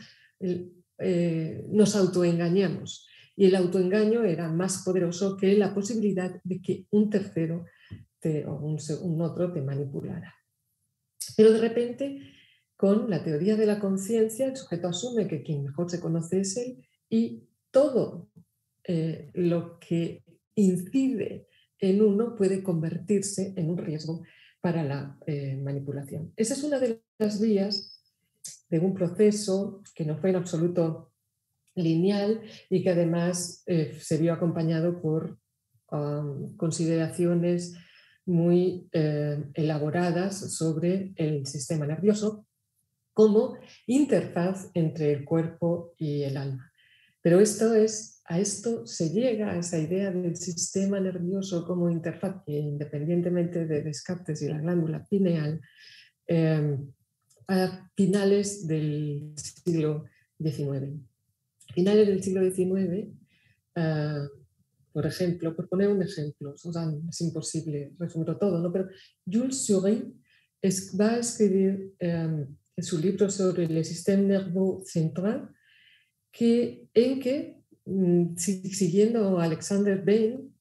Nos autoengañamos. Y el autoengaño era más poderoso que la posibilidad de que un tercero o un otro te manipulara. Pero de repente, con la teoría de la conciencia, el sujeto asume que quien mejor se conoce es él y todo lo que incide en uno puede convertirse en un riesgo para la manipulación. Esa es una de las vías de un proceso que no fue en absoluto lineal y que además se vio acompañado por consideraciones muy elaboradas sobre el sistema nervioso como interfaz entre el cuerpo y el alma. Pero a esto se llega, a esa idea del sistema nervioso como interfaz, que independientemente de Descartes y la glándula pineal, a finales del siglo XIX. Finales del siglo XIX, por ejemplo, por poner un ejemplo, es imposible resumirlo todo, ¿no? Pero Jules Surin va a escribir en su libro sobre el sistema nervioso central, en que, siguiendo a Alexander Bain,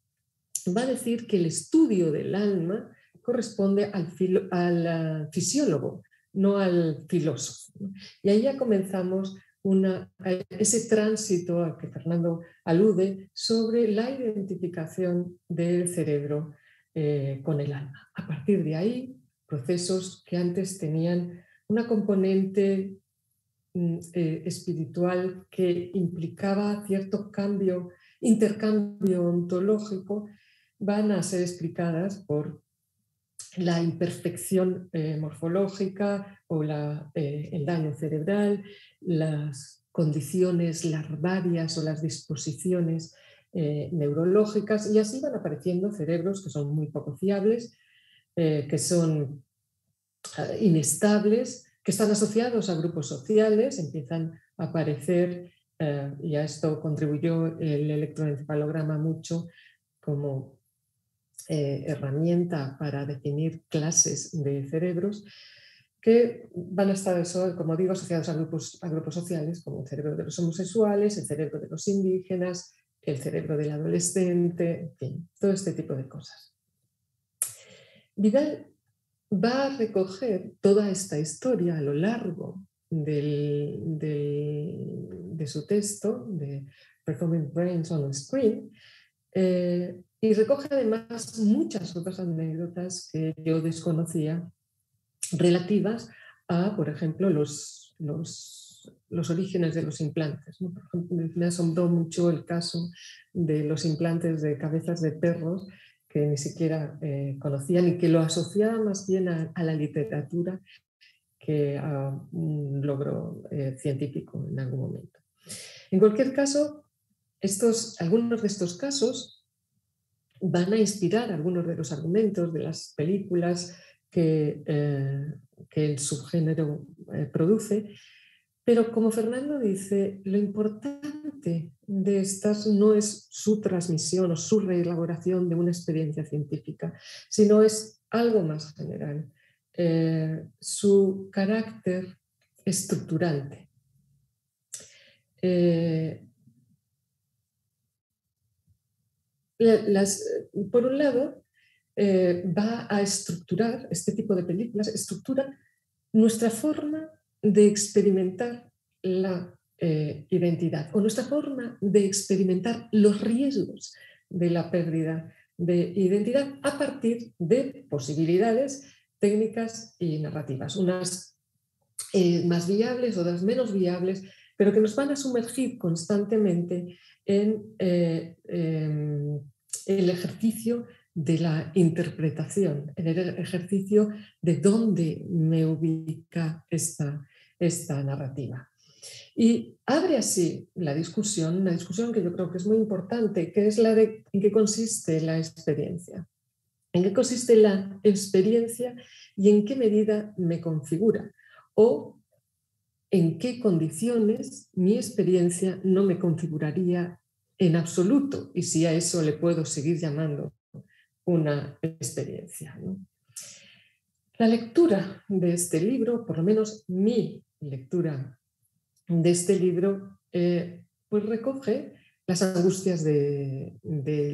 va a decir que el estudio del alma corresponde al fisiólogo, no al filósofo. Y ahí ya comenzamos ese tránsito al que Fernando alude sobre la identificación del cerebro con el alma. A partir de ahí, procesos que antes tenían una componente espiritual que implicaba cierto intercambio ontológico, van a ser explicadas por la imperfección morfológica o el daño cerebral, las condiciones larvarias o las disposiciones neurológicas, y así van apareciendo cerebros que son muy poco fiables, que son inestables, que están asociados a grupos sociales, empiezan a aparecer, y a esto contribuyó el electroencefalograma mucho como herramienta para definir clases de cerebros, que van a estar, como digo, asociados a grupos sociales, como el cerebro de los homosexuales, el cerebro de los indígenas, el cerebro del adolescente, en fin, todo este tipo de cosas. Vidal va a recoger toda esta historia a lo largo de su texto, de Performing Brains on a Screen, y recoge además muchas otras anécdotas que yo desconocía relativas a, por ejemplo, los orígenes de los implantes, ¿no? Por ejemplo, me asombró mucho el caso de los implantes de cabezas de perros que ni siquiera conocían y que lo asociaba más bien a la literatura que a un logro científico en algún momento. En cualquier caso, algunos de estos casos van a inspirar algunos de los argumentos de las películas que el subgénero produce, pero como Fernando dice, lo importante de estas no es su transmisión o su reelaboración de una experiencia científica, sino es algo más general, su carácter estructurante. Por un lado, va a estructurar, este tipo de películas, estructura nuestra forma de experimentar la identidad o nuestra forma de experimentar los riesgos de la pérdida de identidad a partir de posibilidades técnicas y narrativas, unas más viables, otras menos viables, pero que nos van a sumergir constantemente en el ejercicio de la interpretación, en el ejercicio de dónde me ubica esta narrativa. Y abre así la discusión, una discusión que yo creo que es muy importante, que es la de en qué consiste la experiencia. ¿En qué consiste la experiencia y en qué medida me configura? O en qué condiciones mi experiencia no me configuraría en absoluto y si a eso le puedo seguir llamando una experiencia, ¿no? La lectura de este libro, por lo menos mi lectura de este libro, pues recoge las angustias de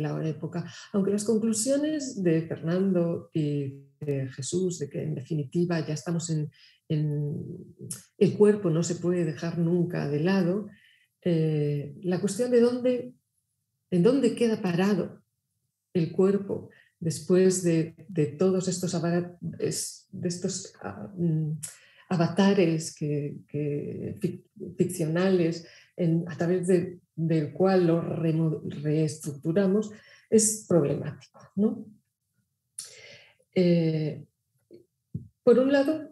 la época, aunque las conclusiones de Fernando y de Jesús, de que en definitiva ya estamos en el cuerpo no se puede dejar nunca de lado, la cuestión de en dónde queda parado el cuerpo después de todos estos avatares ficcionales a través del cual lo reestructuramos, es problemático, ¿no? Por un lado,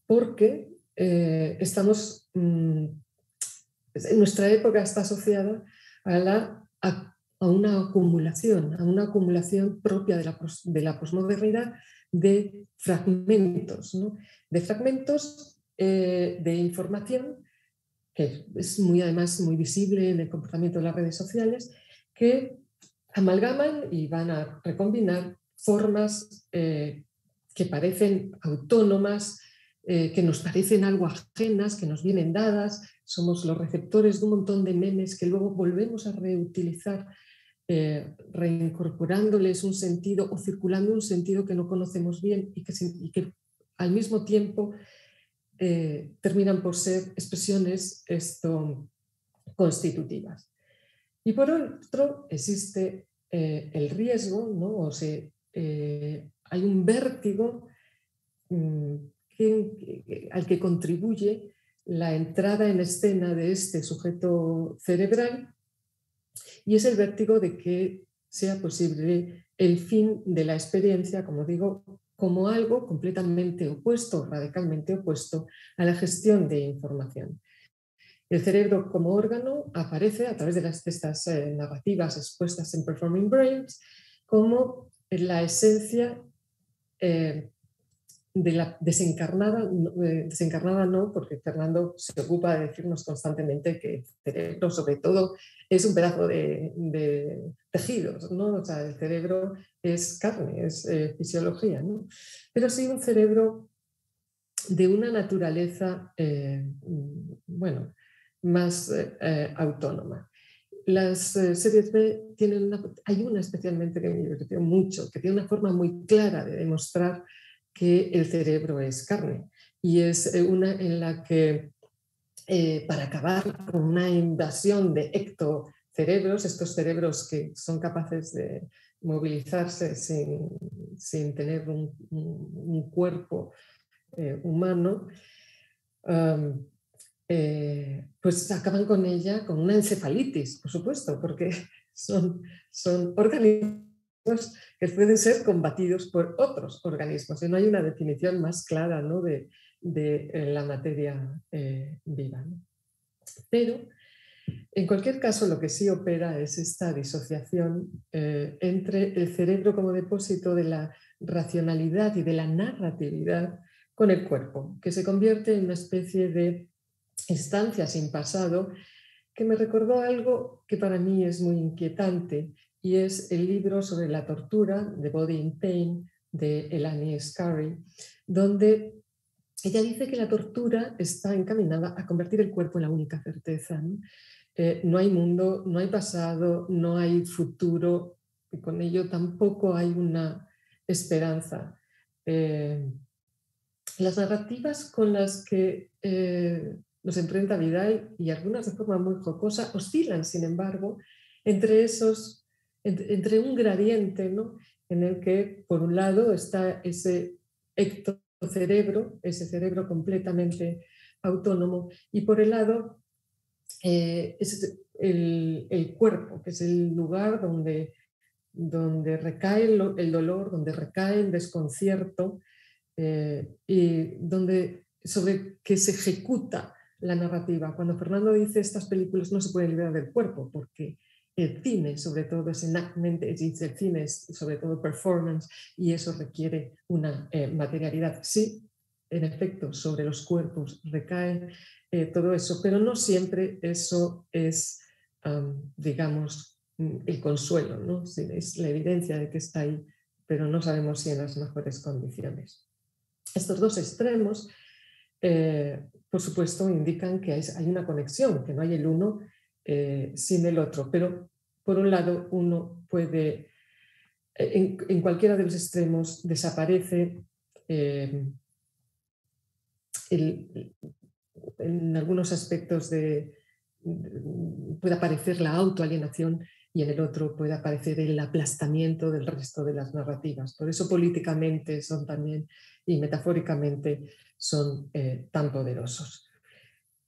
porque nuestra época está asociada a una acumulación propia de la posmodernidad de fragmentos, ¿no? De fragmentos de información, que es además muy visible en el comportamiento de las redes sociales, que amalgaman y van a recombinar formas que parecen autónomas, que nos parecen algo ajenas, que nos vienen dadas, somos los receptores de un montón de memes que luego volvemos a reutilizar, reincorporándoles un sentido o circulando un sentido que no conocemos bien y que al mismo tiempo terminan por ser expresiones constitutivas. Y por otro existe el riesgo, ¿no? O sea, hay un vértigo al que contribuye la entrada en escena de este sujeto cerebral, y es el vértigo de que sea posible el fin de la experiencia, como digo, como algo completamente opuesto, radicalmente opuesto a la gestión de información. El cerebro como órgano aparece a través de estas narrativas expuestas en Performing Brains como la esencia de la desencarnada no, porque Fernando se ocupa de decirnos constantemente que el cerebro sobre todo es un pedazo de tejidos, ¿no? O sea, el cerebro es carne, es fisiología, ¿no? Pero sí un cerebro de una naturaleza, bueno, más autónoma. Las series B tienen hay una especialmente que me divirtió mucho, que tiene una forma muy clara de demostrar que el cerebro es carne, y es una en la que para acabar con una invasión de ectocerebros, estos cerebros que son capaces de movilizarse sin tener un cuerpo humano, pues acaban con ella con una encefalitis, por supuesto, porque son organismos que pueden ser combatidos por otros organismos. Y no hay una definición más clara, ¿no? de la materia viva, ¿no? Pero, en cualquier caso, lo que sí opera es esta disociación entre el cerebro como depósito de la racionalidad y de la narratividad con el cuerpo, que se convierte en una especie de instancia sin pasado, que me recordó algo que para mí es muy inquietante, y es el libro sobre la tortura, The Body in Pain, de Elani Scarry, donde ella dice que la tortura está encaminada a convertir el cuerpo en la única certeza, ¿no? No hay mundo, no hay pasado, no hay futuro, y con ello tampoco hay una esperanza. Las narrativas con las que nos enfrenta Vidal, y algunas de forma muy jocosa, oscilan, sin embargo, entre un gradiente, ¿no?, en el que, por un lado, está ese ectocerebro, ese cerebro completamente autónomo, y por el lado, es el cuerpo, que es el lugar donde recae el dolor, donde recae el desconcierto, y sobre que se ejecuta la narrativa. Cuando Fernando dice estas películas no se pueden liberar del cuerpo, porque el cine sobre todo es enactment, el cine es sobre todo performance, y eso requiere una materialidad. Sí, en efecto, sobre los cuerpos recae todo eso, pero no siempre eso es, digamos, el consuelo, ¿no? Es la evidencia de que está ahí, pero no sabemos si en las mejores condiciones. Estos dos extremos, por supuesto, indican que hay una conexión, que no hay el uno sin el otro, pero por un lado uno puede, en cualquiera de los extremos desaparece en algunos aspectos puede aparecer la autoalienación, y en el otro puede aparecer el aplastamiento del resto de las narrativas. Por eso políticamente son también, y metafóricamente son tan poderosos.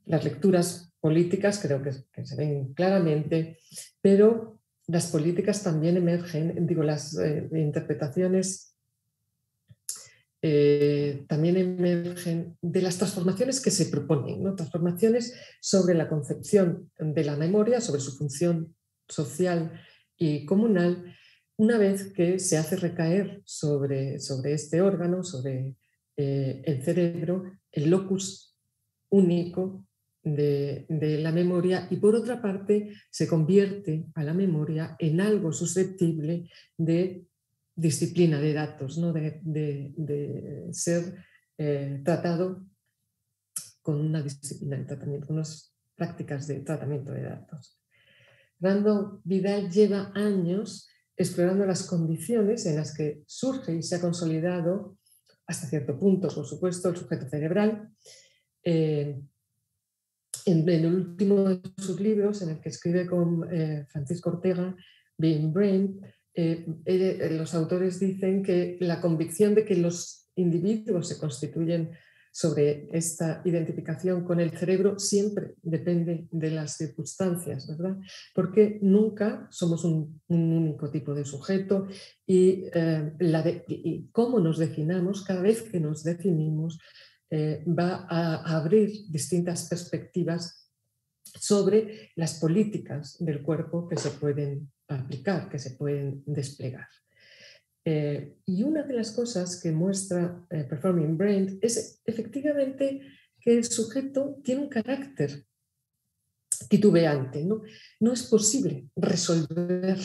Las lecturas políticas creo que se ven claramente, pero las políticas también emergen, las interpretaciones también emergen de las transformaciones que se proponen, ¿no? Transformaciones sobre la concepción de la memoria, sobre su función social y comunal, una vez que se hace recaer sobre este órgano, sobre el cerebro, el locus único de la memoria, y por otra parte se convierte a la memoria en algo susceptible de disciplina de datos, ¿no? de ser tratado con una disciplina de tratamiento, con unas prácticas de tratamiento de datos. Fernando Vidal lleva años explorando las condiciones en las que surge y se ha consolidado, hasta cierto punto, por supuesto, el sujeto cerebral. En el último de sus libros, en el que escribe con Francisco Ortega, Being Brain, los autores dicen que la convicción de que los individuos se constituyen sobre esta identificación con el cerebro siempre depende de las circunstancias, ¿verdad? Porque nunca somos un único tipo de sujeto, y cómo nos definamos, cada vez que nos definimos, va a abrir distintas perspectivas sobre las políticas del cuerpo que se pueden aplicar, que se pueden desplegar. Y una de las cosas que muestra Performing Brain es efectivamente que el sujeto tiene un carácter titubeante, ¿no? No es posible resolver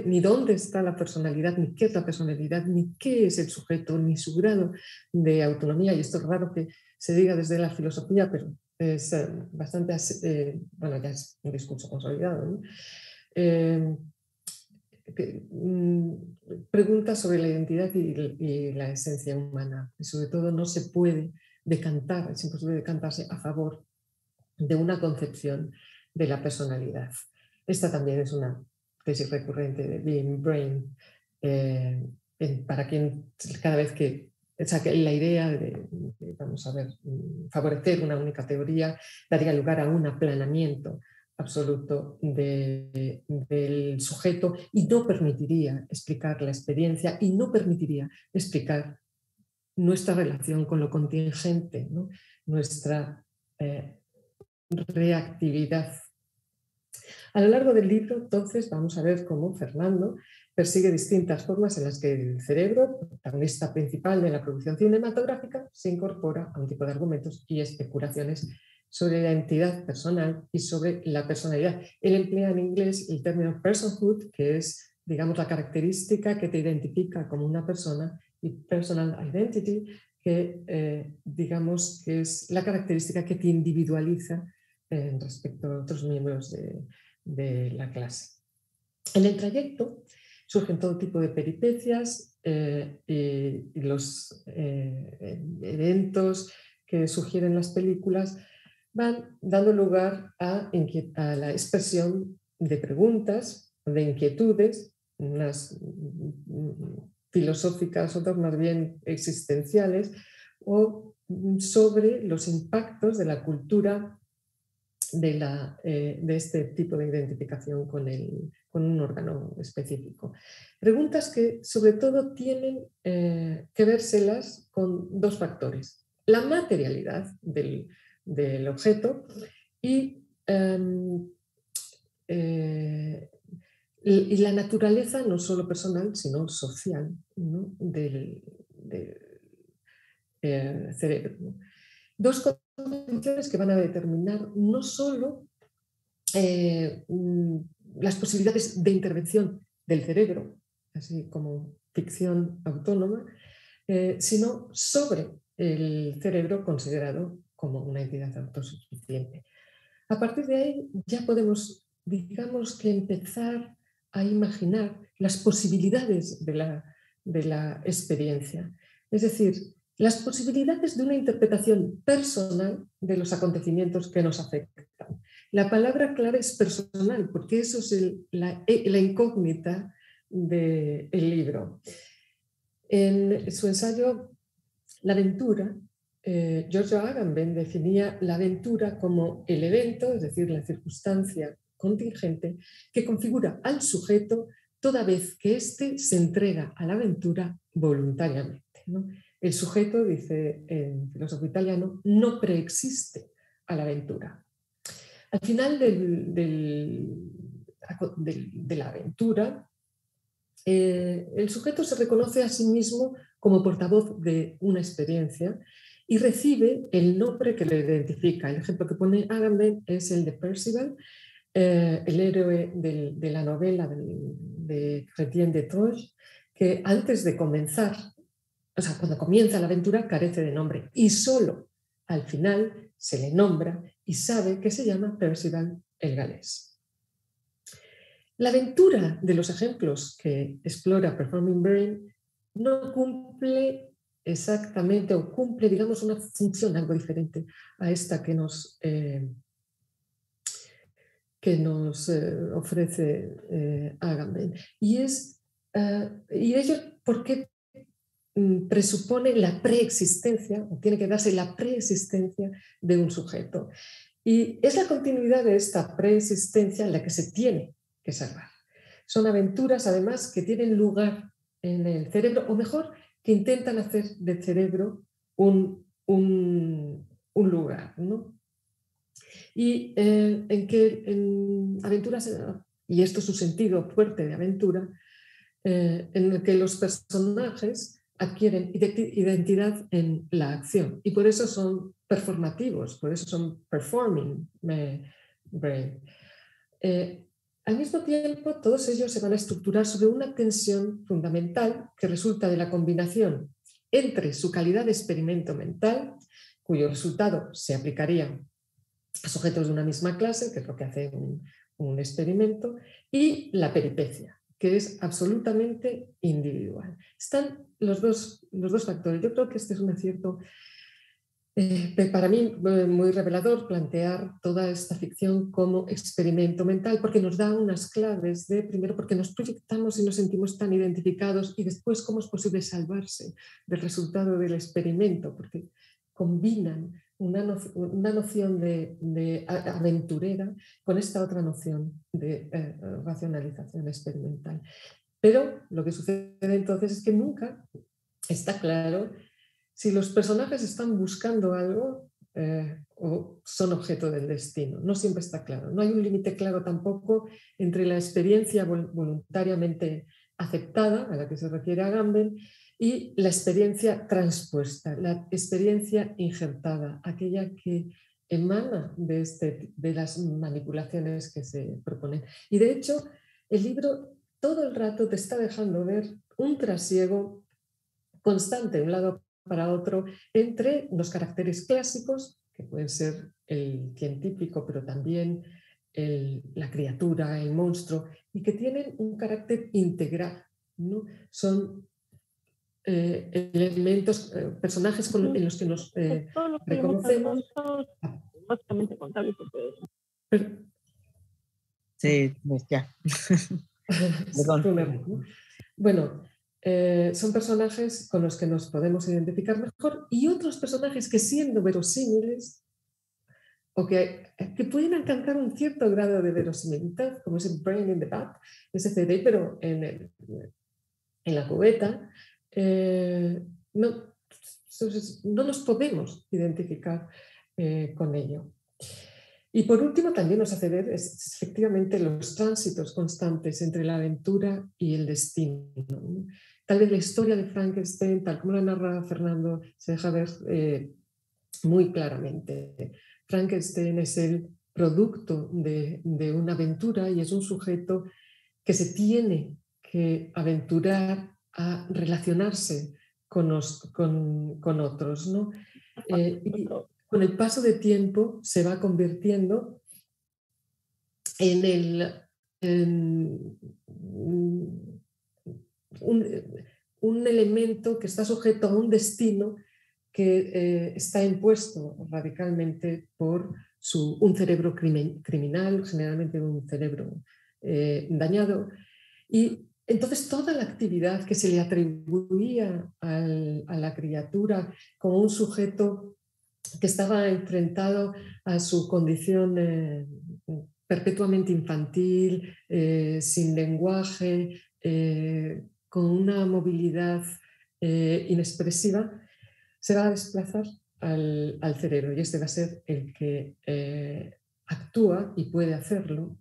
ni dónde está la personalidad, ni qué es la personalidad, ni qué es el sujeto, ni su grado de autonomía. Y esto es raro que se diga desde la filosofía, pero es bastante, bueno, ya es un discurso consolidado, ¿no? Preguntas sobre la identidad y la esencia humana. Y sobre todo no se puede decantar, es imposible decantarse a favor de una concepción de la personalidad. Esta también es una tesis recurrente de Being Brain, para quien cada vez que la idea de, vamos a ver, favorecer una única teoría daría lugar a un aplanamiento absoluto del sujeto, y no permitiría explicar la experiencia, y no permitiría explicar nuestra relación con lo contingente, ¿no? Nuestra reactividad. A lo largo del libro, entonces, vamos a ver cómo Fernando persigue distintas formas en las que el cerebro, protagonista principal de la producción cinematográfica, se incorpora a un tipo de argumentos y especulaciones sobre la identidad personal y sobre la personalidad. Él emplea en inglés el término personhood, que es, digamos, la característica que te identifica como una persona, y personal identity, que digamos que es la característica que te individualiza respecto a otros miembros de la clase. En el trayecto, surgen todo tipo de peripecias y los eventos que sugieren las películas van dando lugar a la expresión de preguntas, de inquietudes, unas filosóficas, otras más bien existenciales, o sobre los impactos de la cultura de este tipo de identificación con un órgano específico. Preguntas que sobre todo tienen que vérselas con dos factores: la materialidad del objeto y la naturaleza no solo personal, sino social, ¿no? del cerebro, ¿no? Dos condiciones que van a determinar no solo las posibilidades de intervención del cerebro, así como ficción autónoma, sino sobre el cerebro considerado como una entidad autosuficiente. A partir de ahí ya podemos, digamos, que empezar a imaginar las posibilidades de la experiencia. Es decir, las posibilidades de una interpretación personal de los acontecimientos que nos afectan. La palabra clave es personal, porque eso es la incógnita del libro. En su ensayo La aventura, Giorgio Agamben definía la aventura como el evento, es decir, la circunstancia contingente, que configura al sujeto toda vez que éste se entrega a la aventura voluntariamente, ¿no? El sujeto, dice el filósofo italiano, no preexiste a la aventura. Al final de la aventura, el sujeto se reconoce a sí mismo como portavoz de una experiencia y recibe el nombre que le identifica. El ejemplo que pone Agamben es el de Percival, el héroe de la novela de Chrétien de Troyes, que antes de comenzar, o sea, cuando comienza la aventura, carece de nombre y solo al final se le nombra y sabe que se llama Percival el galés. La aventura de los ejemplos que explora Performing Brain no cumple exactamente, o cumple, digamos, una función algo diferente a esta que nos ofrece Agamben. Y ello porque presupone la preexistencia, o tiene que darse la preexistencia de un sujeto. Y es la continuidad de esta preexistencia la que se tiene que salvar. Son aventuras, además, que tienen lugar en el cerebro, o mejor, que intentan hacer del cerebro un lugar, ¿no? Y en aventuras, y esto es su sentido fuerte de aventura, en el que los personajes adquieren identidad en la acción y por eso son performativos, por eso son performing brain. Al mismo tiempo, todos ellos se van a estructurar sobre una tensión fundamental que resulta de la combinación entre su calidad de experimento mental, cuyo resultado se aplicaría a sujetos de una misma clase, que es lo que hace un experimento, y la peripecia, que es absolutamente individual. Están los dos factores. Yo creo que este es un acierto para mí muy revelador, plantear toda esta ficción como experimento mental, porque nos da unas claves de, primero, porque nos proyectamos y nos sentimos tan identificados, y después cómo es posible salvarse del resultado del experimento, porque combinan una noción de aventurera con esta otra noción de racionalización experimental. Pero lo que sucede entonces es que nunca está claro si los personajes están buscando algo o son objeto del destino. No siempre está claro. No hay un límite claro tampoco entre la experiencia voluntariamente aceptada, a la que se refiere Agamben, y la experiencia transpuesta, la experiencia injertada, aquella que emana de las manipulaciones que se proponen. Y de hecho, el libro todo el rato te está dejando ver un trasiego constante de un lado para otro entre los caracteres clásicos, que pueden ser el científico, pero también la criatura, el monstruo, y que tienen un carácter integral, ¿no? Son elementos, personajes en los que nos reconocemos. Básicamente contables porque... Sí, pues ya. Bueno, son personajes con los que nos podemos identificar mejor y otros personajes que, siendo verosímiles o que pueden alcanzar un cierto grado de verosimilitud, como ese brain in the bath, ese cerebro en la cubeta, no nos podemos identificar con ello. Y por último, también nos hace ver efectivamente los tránsitos constantes entre la aventura y el destino, ¿no? Tal vez la historia de Frankenstein, tal como la narra Fernando, se deja ver muy claramente. Frankenstein es el producto de una aventura y es un sujeto que se tiene que aventurar a relacionarse con otros, ¿no? Y con el paso de tiempo se va convirtiendo en un elemento que está sujeto a un destino que está impuesto radicalmente por un cerebro criminal, generalmente un cerebro dañado. Y entonces toda la actividad que se le atribuía a la criatura como un sujeto que estaba enfrentado a su condición perpetuamente infantil, sin lenguaje, con una movilidad inexpresiva, se va a desplazar al cerebro y este va a ser el que actúa y puede hacerlo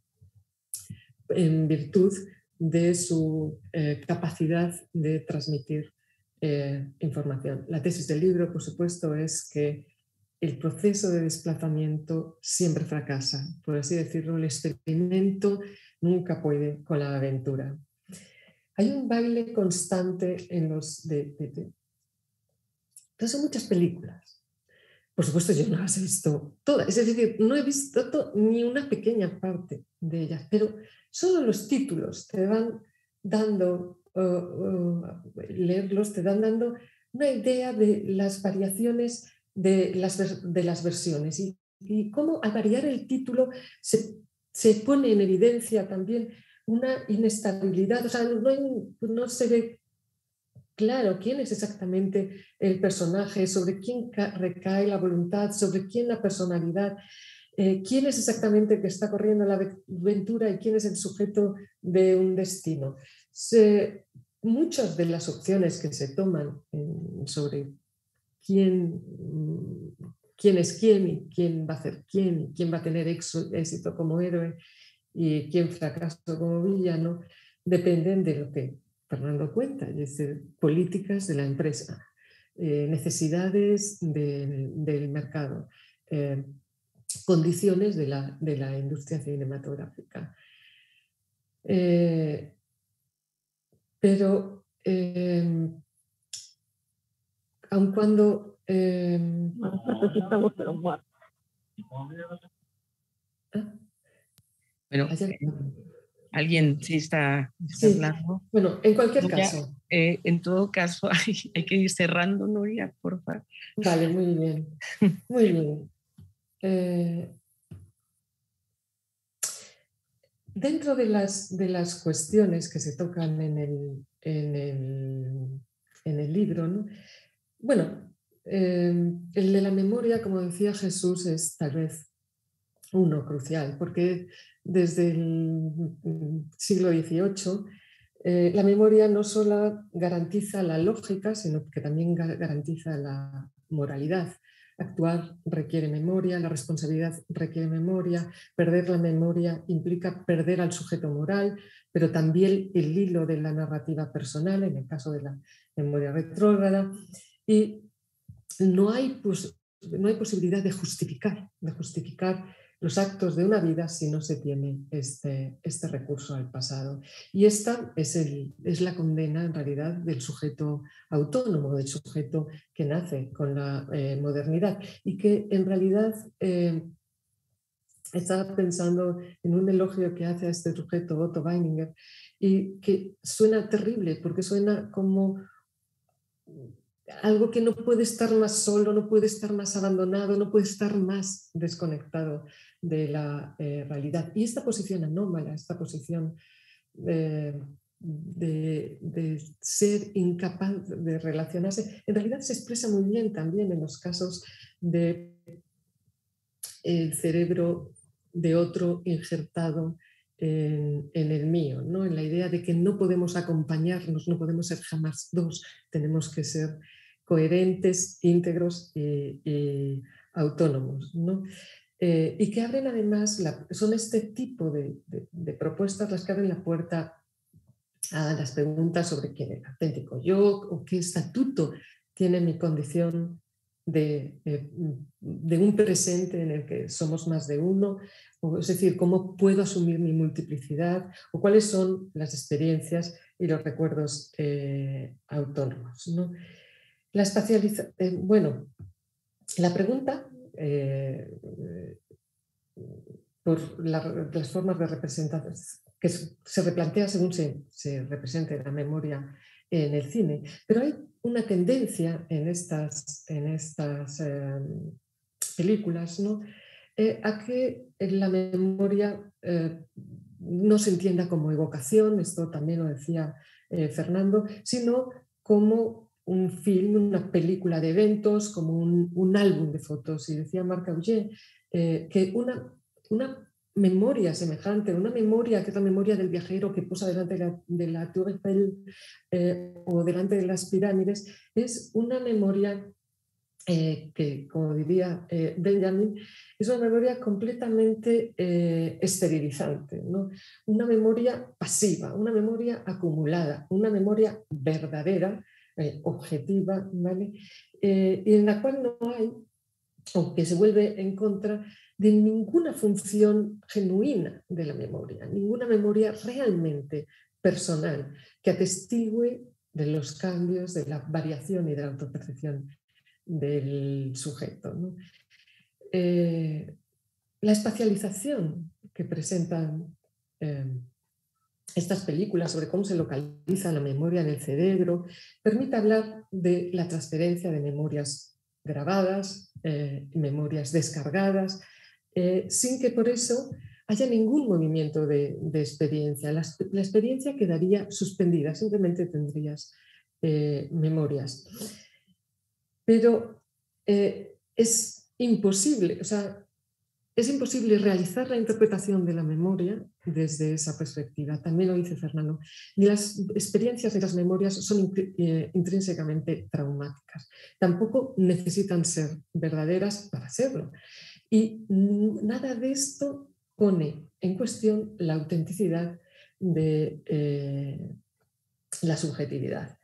en virtud de su capacidad de transmitir información. La tesis del libro, por supuesto, es que el proceso de desplazamiento siempre fracasa. Por así decirlo, el experimento nunca puede con la aventura. Hay un baile constante en los... Entonces son muchas películas. Por supuesto, yo no las he visto todas. Es decir, no he visto ni una pequeña parte de ellas, pero solo los títulos te van dando, leerlos, te dan dando una idea de las variaciones de las versiones y cómo al variar el título se pone en evidencia también una inestabilidad. O sea, no se ve claro quién es exactamente el personaje, sobre quién recae la voluntad, sobre quién la personalidad, quién es exactamente el que está corriendo la aventura y quién es el sujeto de un destino. Muchas de las opciones que se toman sobre quién es quién y quién va a hacer quién y quién va a tener éxito como héroe y quién fracasa como villano, dependen de lo que Fernando cuenta, es decir, políticas de la empresa, necesidades del mercado, condiciones de la industria cinematográfica. Pero aun cuando... Bueno, alguien sí está hablando. Bueno, en cualquier caso. En todo caso, hay que ir cerrando, Nuria, por favor. Vale, muy bien. Muy bien. Dentro de las cuestiones que se tocan en el libro, ¿no? Bueno, el de la memoria, como decía Jesús, es tal vez uno crucial, porque desde el siglo XVIII la memoria no solo garantiza la lógica, sino que también garantiza la moralidad. Actuar requiere memoria, la responsabilidad requiere memoria, perder la memoria implica perder al sujeto moral, pero también el hilo de la narrativa personal, en el caso de la memoria retrógrada, y no hay posibilidad de justificar los actos de una vida si no se tiene este recurso al pasado. Y esta es la condena en realidad del sujeto autónomo, del sujeto que nace con la modernidad y que en realidad estaba pensando en un elogio que hace a este sujeto, Otto Weininger, y que suena terrible porque suena como algo que no puede estar más solo, no puede estar más abandonado, no puede estar más desconectado de la realidad. Y esta posición anómala, esta posición de ser incapaz de relacionarse, en realidad se expresa muy bien también en los casos de el cerebro de otro injertado en el mío, ¿no? En la idea de que no podemos acompañarnos, no podemos ser jamás dos, tenemos que ser coherentes, íntegros y autónomos, ¿no? Y que abren además, son este tipo de propuestas las que abren la puerta a las preguntas sobre quién es el auténtico yo o qué estatuto tiene mi condición de un presente en el que somos más de uno, es decir, cómo puedo asumir mi multiplicidad o cuáles son las experiencias y los recuerdos autónomos, ¿no? La espacialización, bueno, la pregunta por las formas de representación que se replantea según se represente la memoria en el cine, pero hay una tendencia en estas películas, ¿no? A que la memoria no se entienda como evocación, esto también lo decía Fernando, sino como un film, una película de eventos, como un álbum de fotos. Y decía Marc Augé que una memoria semejante, una memoria que es la memoria del viajero que posa delante de la Tour Eiffel o delante de las pirámides, es una memoria que, como diría Benjamin, es una memoria completamente esterilizante, ¿no? Una memoria pasiva, una memoria acumulada, una memoria verdadera, objetiva, ¿vale? Y en la cual no hay, o que se vuelve en contra de ninguna función genuina de la memoria, ninguna memoria realmente personal que atestigue de los cambios, de la variación y de la autopercepción del sujeto, ¿no? La espacialización que presentan estas películas sobre cómo se localiza la memoria en el cerebro permite hablar de la transferencia de memorias grabadas, memorias descargadas, sin que por eso haya ningún movimiento de experiencia. La experiencia quedaría suspendida, simplemente tendrías memorias. Pero es imposible, o sea, es imposible realizar la interpretación de la memoria desde esa perspectiva. También lo dice Fernando. Ni las experiencias ni las memorias son intrínsecamente traumáticas. Tampoco necesitan ser verdaderas para serlo. Y nada de esto pone en cuestión la autenticidad de la subjetividad.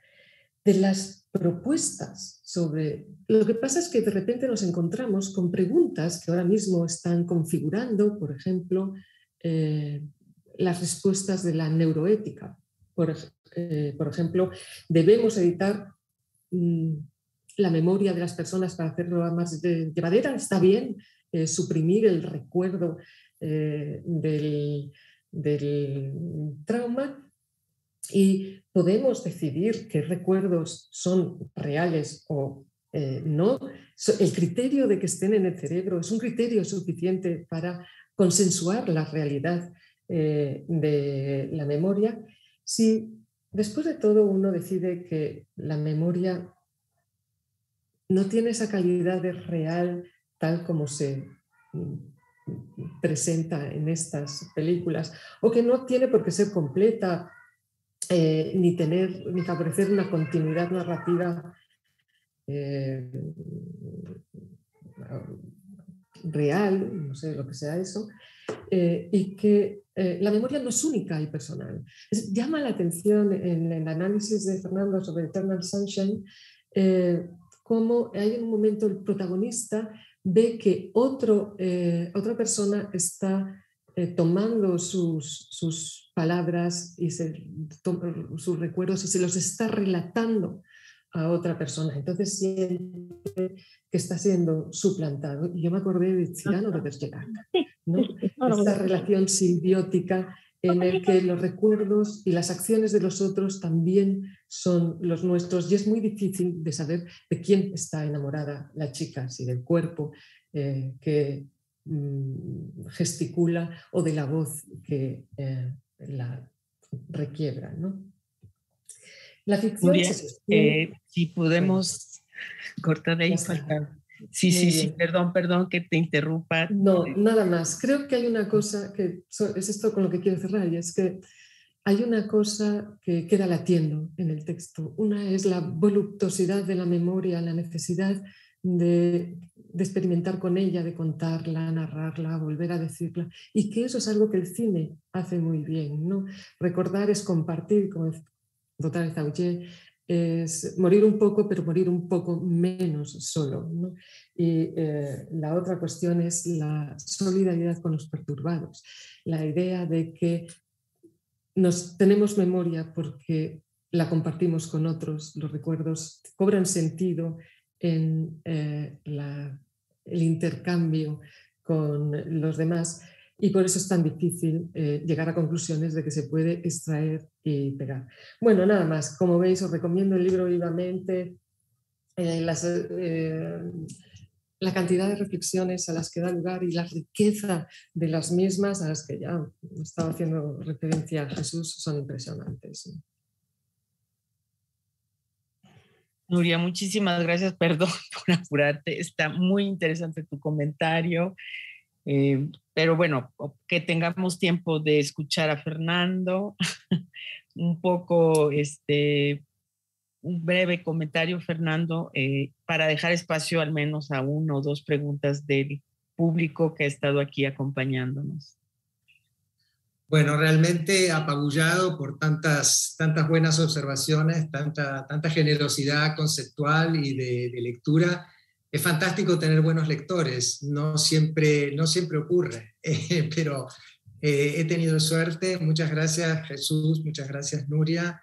De las propuestas sobre... Lo que pasa es que de repente nos encontramos con preguntas que ahora mismo están configurando, por ejemplo, las respuestas de la neuroética. Por ejemplo, ¿debemos editar la memoria de las personas para hacerlo más llevadera? ¿Está bien suprimir el recuerdo del trauma? Y podemos decidir qué recuerdos son reales o no. El criterio de que estén en el cerebro es un criterio suficiente para consensuar la realidad de la memoria. Si después de todo uno decide que la memoria no tiene esa calidad de real tal como se presenta en estas películas, o que no tiene por qué ser completa, ni favorecer una continuidad narrativa real, no sé lo que sea eso, y que la memoria no es única y personal. Llama la atención en el análisis de Fernando sobre Eternal Sunshine cómo hay en un momento el protagonista ve que otra persona está tomando sus palabras y sus recuerdos y se los está relatando a otra persona. Entonces siente que está siendo suplantado. Y yo me acordé de Cyrano de Bergerac, ¿no? Esta relación simbiótica en el que los recuerdos y las acciones de los otros también son los nuestros, y es muy difícil de saber de quién está enamorada la chica, si del cuerpo que gesticula o de la voz que la requiebra, ¿no? La ficción Nuria, se sostiene. si podemos cortar ahí. Sí, perdón que te interrumpa. No, nada más. Creo que hay una cosa que es esto con lo que quiero cerrar, y es que hay una cosa que queda latiendo en el texto. Una es la voluptuosidad de la memoria, la necesidad de experimentar con ella, de contarla, narrarla, volver a decirla, y que eso es algo que el cine hace muy bien, ¿no? Recordar es compartir, como Dotare Zaugier, es morir un poco, pero morir un poco menos solo, ¿no? Y la otra cuestión es la solidaridad con los perturbados, la idea de que tenemos memoria porque la compartimos con otros, los recuerdos cobran sentido en el intercambio con los demás, y por eso es tan difícil llegar a conclusiones de que se puede extraer y pegar. Bueno, nada más. Como veis, os recomiendo el libro vivamente. La cantidad de reflexiones a las que da lugar y la riqueza de las mismas, a las que ya estaba haciendo referencia a Jesús, son impresionantes. Nuria, muchísimas gracias. Perdón por apurarte. Está muy interesante tu comentario. Pero bueno, que tengamos tiempo de escuchar a Fernando. Un poco, un breve comentario, Fernando, para dejar espacio al menos a 1 o 2 preguntas del público que ha estado aquí acompañándonos. Bueno, realmente apabullado por tantas buenas observaciones, tanta generosidad conceptual y de lectura. Es fantástico tener buenos lectores, no siempre ocurre, pero he tenido suerte. Muchas gracias, Jesús, muchas gracias, Nuria.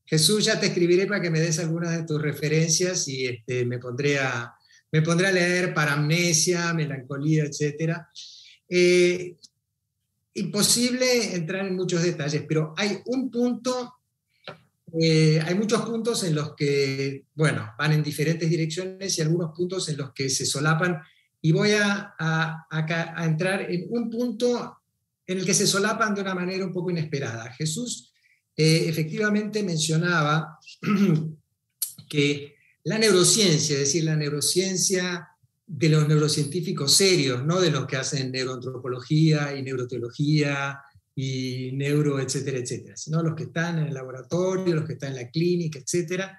Jesús, ya te escribiré para que me des algunas de tus referencias y me pondré a leer Paramnesia, Melancolía, etc. Imposible entrar en muchos detalles, pero hay un punto, hay muchos puntos en los que, bueno, van en diferentes direcciones y algunos puntos en los que se solapan, y voy a entrar en un punto en el que se solapan de una manera un poco inesperada. Jesús efectivamente mencionaba que la neurociencia, es decir, la neurociencia de los neurocientíficos serios, no de los que hacen neuroantropología y neuroteología y neuro, etcétera, etcétera, sino los que están en el laboratorio, los que están en la clínica, etcétera,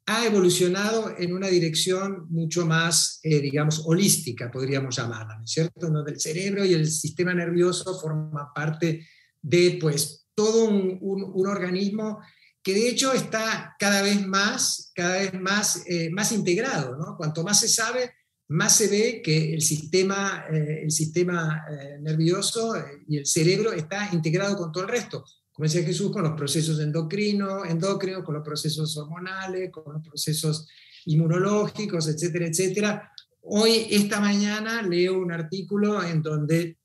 ha evolucionado en una dirección mucho más, digamos, holística, podríamos llamarla, ¿no es cierto? Donde el cerebro y el sistema nervioso forman parte de, pues, todo un organismo que de hecho está cada vez más integrado, ¿no? Cuanto más se sabe, más se ve que el sistema nervioso y el cerebro está integrado con todo el resto. Como decía Jesús, con los procesos endocrinos, con los procesos hormonales, con los procesos inmunológicos, etcétera, etcétera. Esta mañana leo un artículo en donde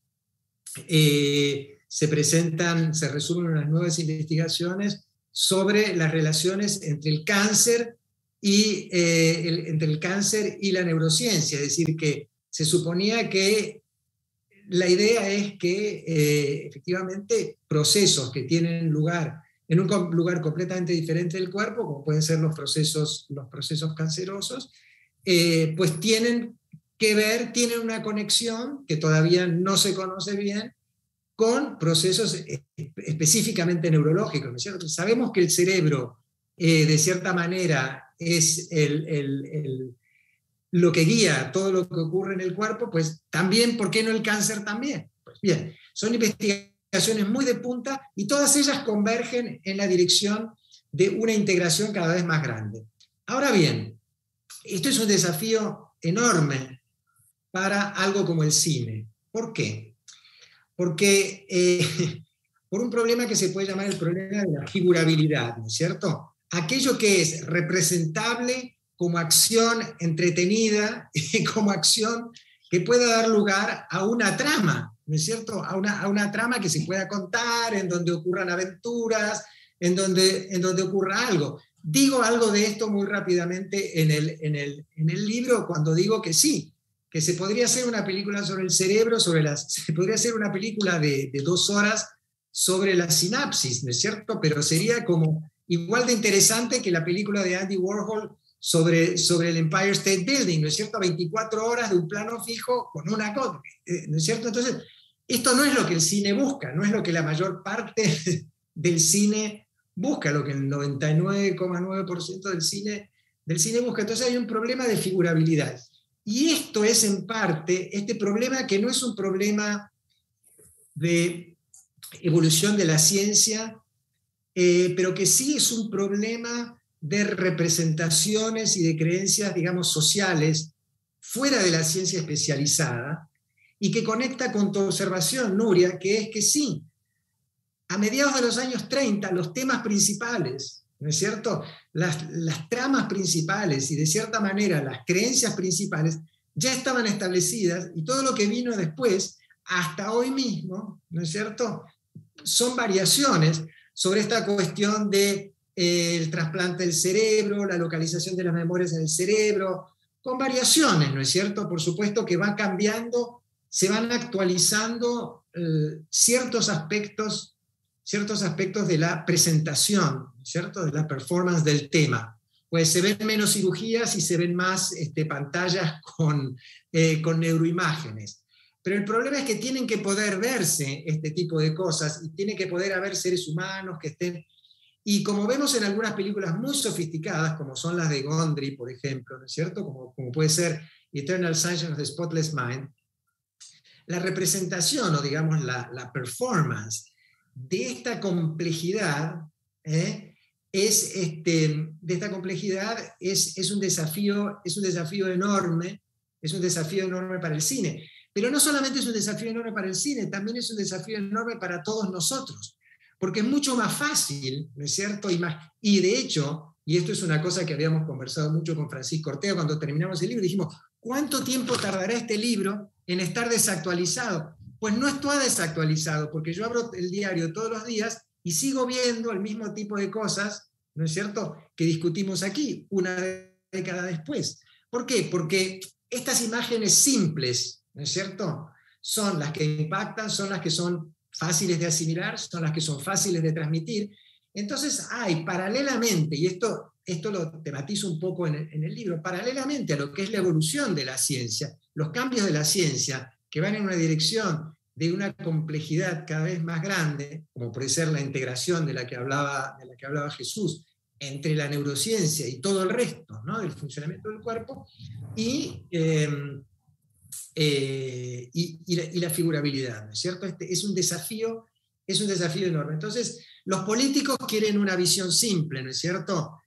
se resumen unas nuevas investigaciones sobre las relaciones entre el cáncer y la neurociencia. Es decir, que se suponía que la idea es que efectivamente procesos que tienen lugar en un lugar completamente diferente del cuerpo, como pueden ser los procesos cancerosos, pues tienen una conexión que todavía no se conoce bien con procesos específicamente neurológicos, ¿no es cierto? Sabemos que el cerebro, de cierta manera, es lo que guía todo lo que ocurre en el cuerpo, pues también, ¿por qué no el cáncer también? Pues bien, son investigaciones muy de punta y todas ellas convergen en la dirección de una integración cada vez más grande. Ahora bien, esto es un desafío enorme para algo como el cine. ¿Por qué? Porque por un problema que se puede llamar el problema de la figurabilidad, ¿no es cierto? aquello que es representable como acción entretenida, como acción que pueda dar lugar a una trama, ¿no es cierto? A una trama que se pueda contar, en donde ocurran aventuras, en donde ocurra algo. Digo algo de esto muy rápidamente en el libro cuando digo que sí, que se podría hacer una película sobre el cerebro, se podría hacer una película de 2 horas sobre la sinapsis, ¿no es cierto? Pero sería como igual de interesante que la película de Andy Warhol sobre el Empire State Building, ¿no es cierto? 24 horas de un plano fijo con una cosa, ¿no es cierto? Entonces, esto no es lo que el cine busca, no es lo que la mayor parte del cine busca, lo que el 99,9% del cine busca. Entonces hay un problema de figurabilidad. Y esto es en parte, este problema que no es un problema de evolución de la ciencia, pero que sí es un problema de representaciones y de creencias, digamos, sociales fuera de la ciencia especializada, y que conecta con tu observación, Nuria, que es que sí, a mediados de los años 30, los temas principales, ¿no es cierto? Las tramas principales y de cierta manera las creencias principales ya estaban establecidas, y todo lo que vino después, hasta hoy mismo, ¿no es cierto?, son variaciones sobre esta cuestión de el trasplante del cerebro, la localización de las memorias en el cerebro, con variaciones, ¿no es cierto? Por supuesto que va cambiando, se van actualizando ciertos aspectos de la presentación, ¿no es cierto?, de la performance del tema. Pues se ven menos cirugías y se ven más pantallas con neuroimágenes. Pero el problema es que tienen que poder verse este tipo de cosas, y tiene que poder haber seres humanos que estén. Y como vemos en algunas películas muy sofisticadas, como son las de Gondry, por ejemplo, ¿no es cierto?, como puede ser Eternal Sunshine of the Spotless Mind, la representación, o digamos la performance de esta complejidad, es un desafío enorme, para el cine. Pero no solamente es un desafío enorme para el cine, también es un desafío enorme para todos nosotros, porque es mucho más fácil, ¿no es cierto? Y de hecho, y esto es una cosa que habíamos conversado mucho con Francisco Ortega cuando terminamos el libro, dijimos, ¿cuánto tiempo tardará este libro en estar desactualizado? Pues no está desactualizado, porque yo abro el diario todos los días y sigo viendo el mismo tipo de cosas, ¿no es cierto?, que discutimos aquí, una década después. ¿Por qué? Porque estas imágenes simples, ¿no es cierto?, son las que impactan, son las que son fáciles de asimilar, son las que son fáciles de transmitir. Entonces hay paralelamente, y esto lo tematizo un poco en el libro, paralelamente a lo que es la evolución de la ciencia, los cambios de la ciencia que van en una dirección de una complejidad cada vez más grande, como puede ser la integración de la que hablaba Jesús, entre la neurociencia y todo el resto, ¿no?, del funcionamiento del cuerpo, y la figurabilidad, ¿no es cierto? Es un desafío enorme. Entonces, los políticos quieren una visión simple, ¿no es cierto?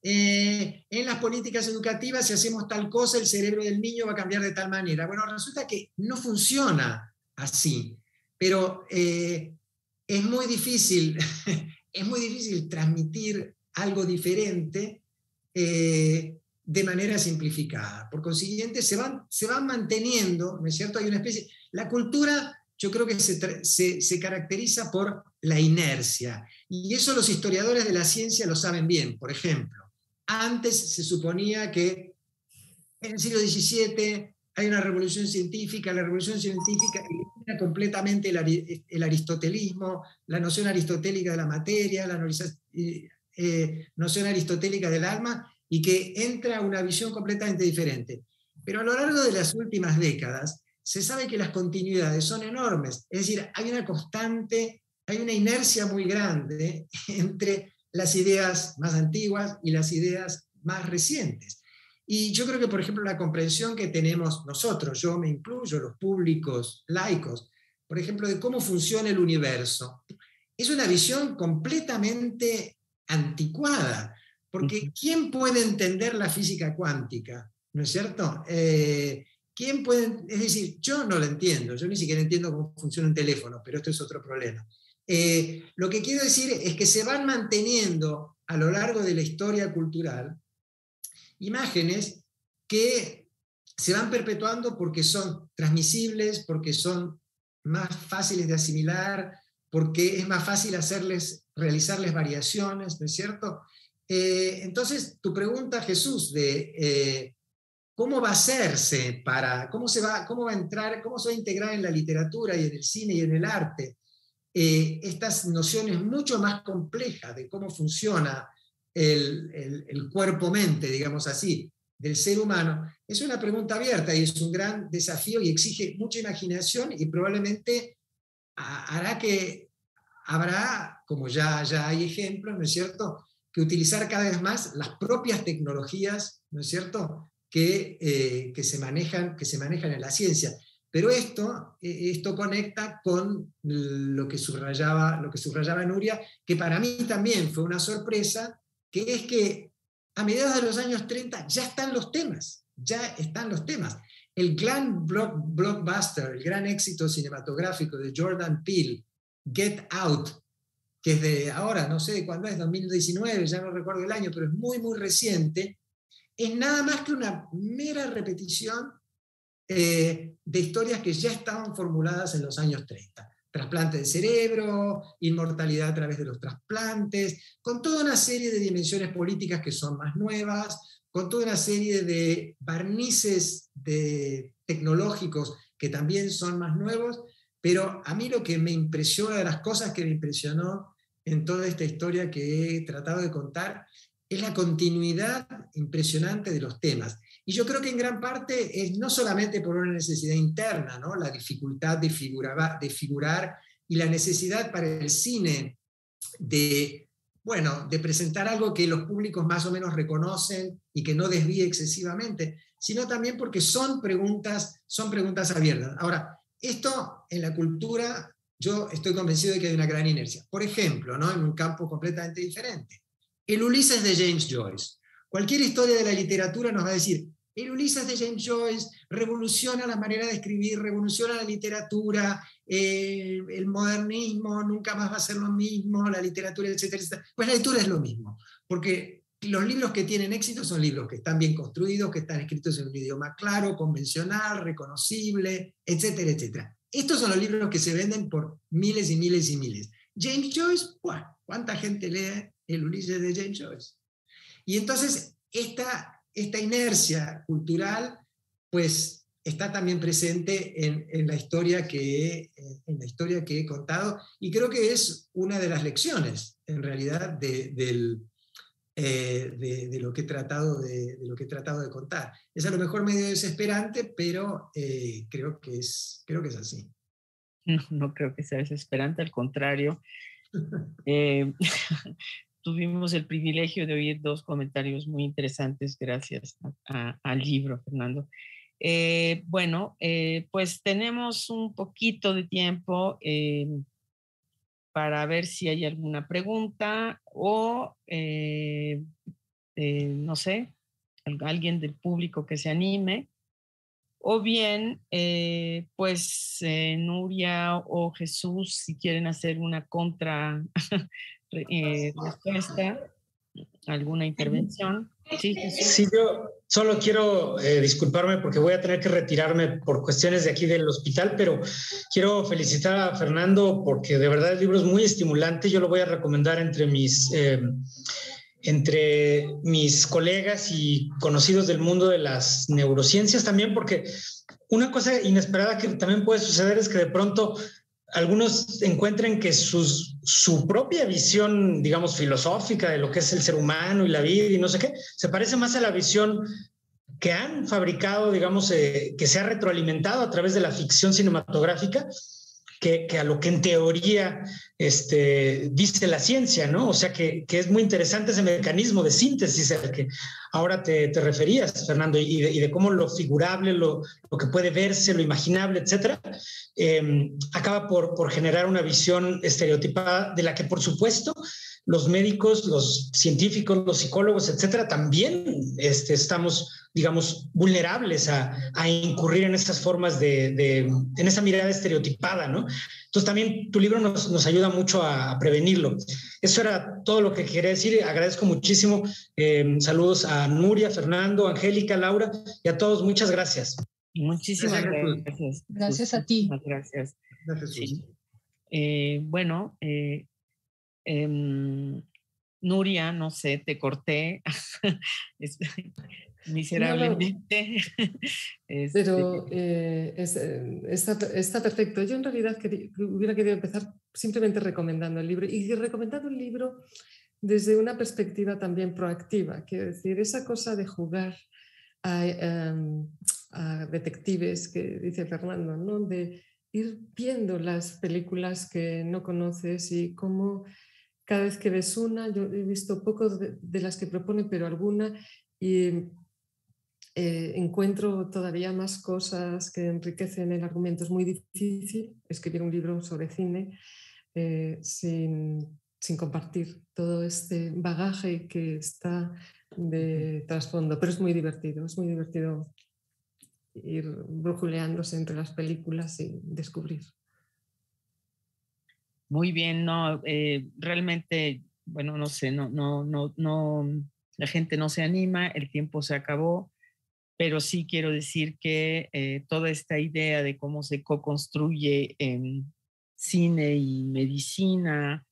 En las políticas educativas, si hacemos tal cosa, el cerebro del niño va a cambiar de tal manera. Bueno, resulta que no funciona así, pero es muy difícil transmitir algo diferente de manera simplificada. Por consiguiente, se van manteniendo, ¿no es cierto? Hay una especie. La cultura, yo creo que se caracteriza por la inercia, y eso los historiadores de la ciencia lo saben bien. Por ejemplo, antes se suponía que en el siglo XVII hay una revolución científica. La revolución científica elimina completamente el aristotelismo, la noción aristotélica de la materia, la noción aristotélica del alma, y que entra una visión completamente diferente. Pero a lo largo de las últimas décadas se sabe que las continuidades son enormes, es decir, hay una constante, hay una inercia muy grande entre las ideas más antiguas y las ideas más recientes. Y yo creo que, por ejemplo, la comprensión que tenemos nosotros, yo me incluyo, los públicos laicos, por ejemplo, de cómo funciona el universo, es una visión completamente anticuada, porque ¿quién puede entender la física cuántica? ¿No es cierto? ¿Quién puede? Es decir, yo no lo entiendo, yo ni siquiera entiendo cómo funciona un teléfono, pero esto es otro problema. Lo que quiero decir es que se van manteniendo a lo largo de la historia cultural imágenes que se van perpetuando porque son transmisibles, porque son más fáciles de asimilar, porque es más fácil realizarles variaciones, ¿no es cierto? Entonces, tu pregunta, Jesús, de cómo va a hacerse cómo se va a integrar en la literatura y en el cine y en el arte estas nociones mucho más complejas de cómo funciona el cuerpo-mente, digamos así, del ser humano, es una pregunta abierta y es un gran desafío y exige mucha imaginación y probablemente habrá, como ya hay ejemplos, ¿no es cierto?, que utilizar cada vez más las propias tecnologías, ¿no es cierto?, que se manejan en la ciencia. Pero esto conecta con lo que subrayaba Nuria, que para mí también fue una sorpresa, que es que a mediados de los años 30 ya están los temas. El gran blockbuster, el gran éxito cinematográfico de Jordan Peele, Get Out, que es de ahora, no sé cuándo es, 2019, ya no recuerdo el año, pero es muy, muy reciente, es nada más que una mera repetición de historias que ya estaban formuladas en los años 30. Trasplante de cerebro, inmortalidad a través de los trasplantes, con toda una serie de dimensiones políticas que son más nuevas, con toda una serie de barnices tecnológicos que también son más nuevos, pero a mí lo que me impresionó, una de las cosas que me impresionó en toda esta historia que he tratado de contar, es la continuidad impresionante de los temas. Y yo creo que en gran parte es no solamente por una necesidad interna, ¿no?, la dificultad de figurar y la necesidad para el cine de presentar algo que los públicos más o menos reconocen y que no desvíe excesivamente, sino también porque son preguntas abiertas. Ahora, esto en la cultura, yo estoy convencido de que hay una gran inercia. Por ejemplo, ¿no?, en un campo completamente diferente, el Ulises de James Joyce. Cualquier historia de la literatura nos va a decir, el Ulises de James Joyce revoluciona la manera de escribir, revoluciona la literatura, el modernismo nunca más va a ser lo mismo, la literatura, etcétera, etcétera. Pues la lectura es lo mismo, porque los libros que tienen éxito son libros que están bien construidos, que están escritos en un idioma claro, convencional, reconocible, etcétera, etcétera. Estos son los libros que se venden por miles y miles y miles. James Joyce, ¿cuánta gente lee el Ulises de James Joyce? Y entonces esta inercia cultural pues está también presente en la historia que he contado, y creo que es una de las lecciones en realidad de lo que he tratado de contar. Es a lo mejor medio desesperante, pero creo que es así. No creo que sea desesperante, al contrario. Tuvimos el privilegio de oír dos comentarios muy interesantes gracias al libro, Fernando. Pues tenemos un poquito de tiempo para ver si hay alguna pregunta o, no sé, alguien del público que se anime. O bien, Nuria o Jesús, si quieren hacer una contra respuesta, alguna intervención. Sí, Jesús. Sí, yo solo quiero disculparme porque voy a tener que retirarme por cuestiones de aquí del hospital, pero quiero felicitar a Fernando porque de verdad el libro es muy estimulante. Yo lo voy a recomendar entre mis colegas y conocidos del mundo de las neurociencias también, porque una cosa inesperada que también puede suceder es que de pronto algunos encuentren que su propia visión, digamos, filosófica de lo que es el ser humano y la vida y no sé qué, se parece más a la visión que han fabricado, digamos, que se ha retroalimentado a través de la ficción cinematográfica, que a lo que en teoría dice la ciencia, ¿no? O sea, que es muy interesante ese mecanismo de síntesis al que ahora te referías, Fernando, y de cómo lo figurable, lo que puede verse, lo imaginable, etcétera, acaba por generar una visión estereotipada de la que, por supuesto, los médicos, los científicos, los psicólogos, etcétera, también estamos, digamos, vulnerables a incurrir en estas formas en esa mirada estereotipada, ¿no? Entonces también tu libro nos ayuda mucho a prevenirlo. Eso era todo lo que quería decir. Agradezco muchísimo. Saludos a Nuria, Fernando, Angélica, Laura y a todos. Muchas gracias. Muchísimas gracias. Gracias a ti. Muchísimas gracias. Gracias. Sí. Bueno, Nuria, no sé, te corté miserablemente. Pero está perfecto. Yo en realidad hubiera querido empezar simplemente recomendando el libro y recomendando el libro desde una perspectiva también proactiva. Quiero decir, esa cosa de jugar a detectives que dice Fernando, ¿no? De ir viendo las películas que no conoces y cómo cada vez que ves una, yo he visto pocos de las que propone, pero alguna, y encuentro todavía más cosas que enriquecen el argumento. Es muy difícil escribir un libro sobre cine sin compartir todo este bagaje que está de trasfondo, pero es muy divertido ir brujuleándose entre las películas y descubrir. Muy bien, no, realmente, bueno, no sé, no, la gente no se anima, el tiempo se acabó, pero sí quiero decir que toda esta idea de cómo se co-construye cine y medicina,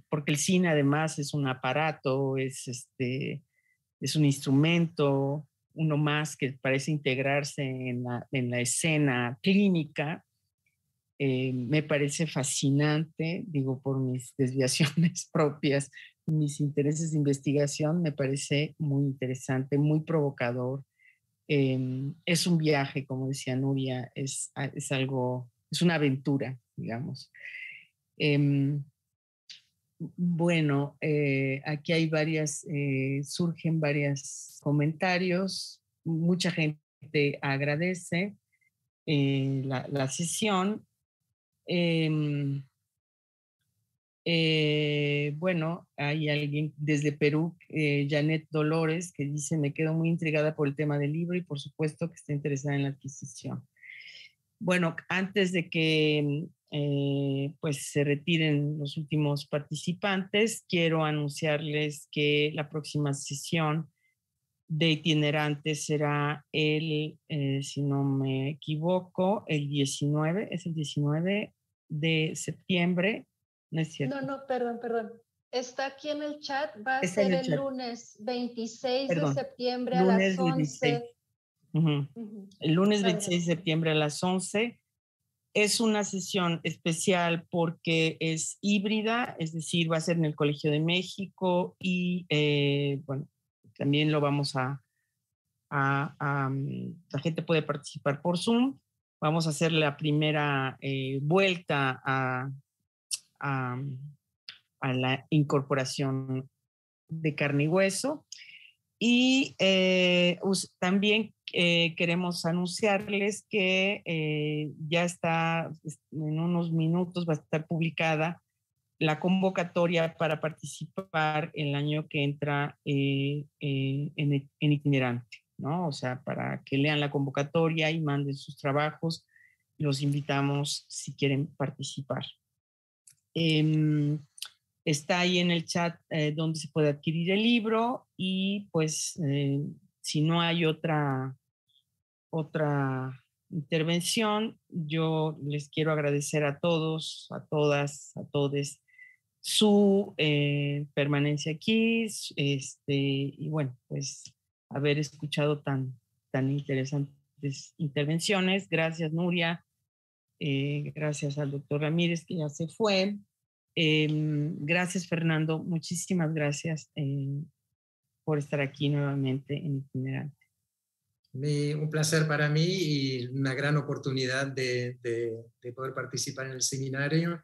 porque el cine además es un aparato, es un instrumento, uno más que parece integrarse en la escena clínica. Me parece fascinante, digo, por mis desviaciones propias, mis intereses de investigación, me parece muy interesante, muy provocador. Es un viaje, como decía Nuria, es algo, es una aventura, digamos. Bueno, aquí hay surgen varios comentarios, mucha gente agradece la sesión. Bueno, hay alguien desde Perú, Janet Dolores, que dice: me quedo muy intrigada por el tema del libro y por supuesto que está interesada en la adquisición. Bueno, antes de que pues se retiren los últimos participantes, quiero anunciarles que la próxima sesión de itinerantes será si no me equivoco, el 19, es el 19 de septiembre, ¿no es cierto? No, perdón. Está aquí en el chat, va a Está en ser el el chat. lunes 26 Perdón, de septiembre lunes a las 11. El lunes 26 de septiembre a las 11. Es una sesión especial porque es híbrida, es decir, va a ser en el Colegio de México y, bueno, también lo vamos la gente puede participar por Zoom. Vamos a hacer la primera vuelta a la incorporación de carne y hueso. Y también queremos anunciarles que ya está, en unos minutos va a estar publicada la convocatoria para participar el año que entra en itinerante, ¿no? O sea, para que lean la convocatoria y manden sus trabajos, los invitamos si quieren participar. Está ahí en el chat donde se puede adquirir el libro y pues si no hay otra intervención, yo les quiero agradecer a todos, a todas, a todes su permanencia aquí, y bueno, pues haber escuchado tan interesantes intervenciones. Gracias, Nuria. Gracias al doctor Ramírez, que ya se fue. Gracias, Fernando. Muchísimas gracias por estar aquí nuevamente en Itinerante. Un placer para mí y una gran oportunidad de poder participar en el seminario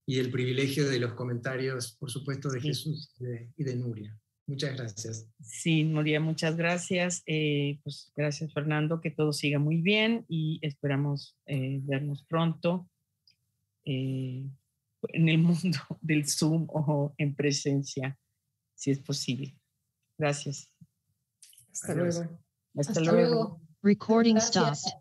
y el privilegio de los comentarios, por supuesto, de Jesús y de Nuria. Muchas gracias. Sí, Nuria, muchas gracias. Pues gracias, Fernando, que todo siga muy bien y esperamos vernos pronto. en el mundo del Zoom o en presencia, si es posible. Gracias. Hasta luego. Hasta luego. Recording Gracias. stopped.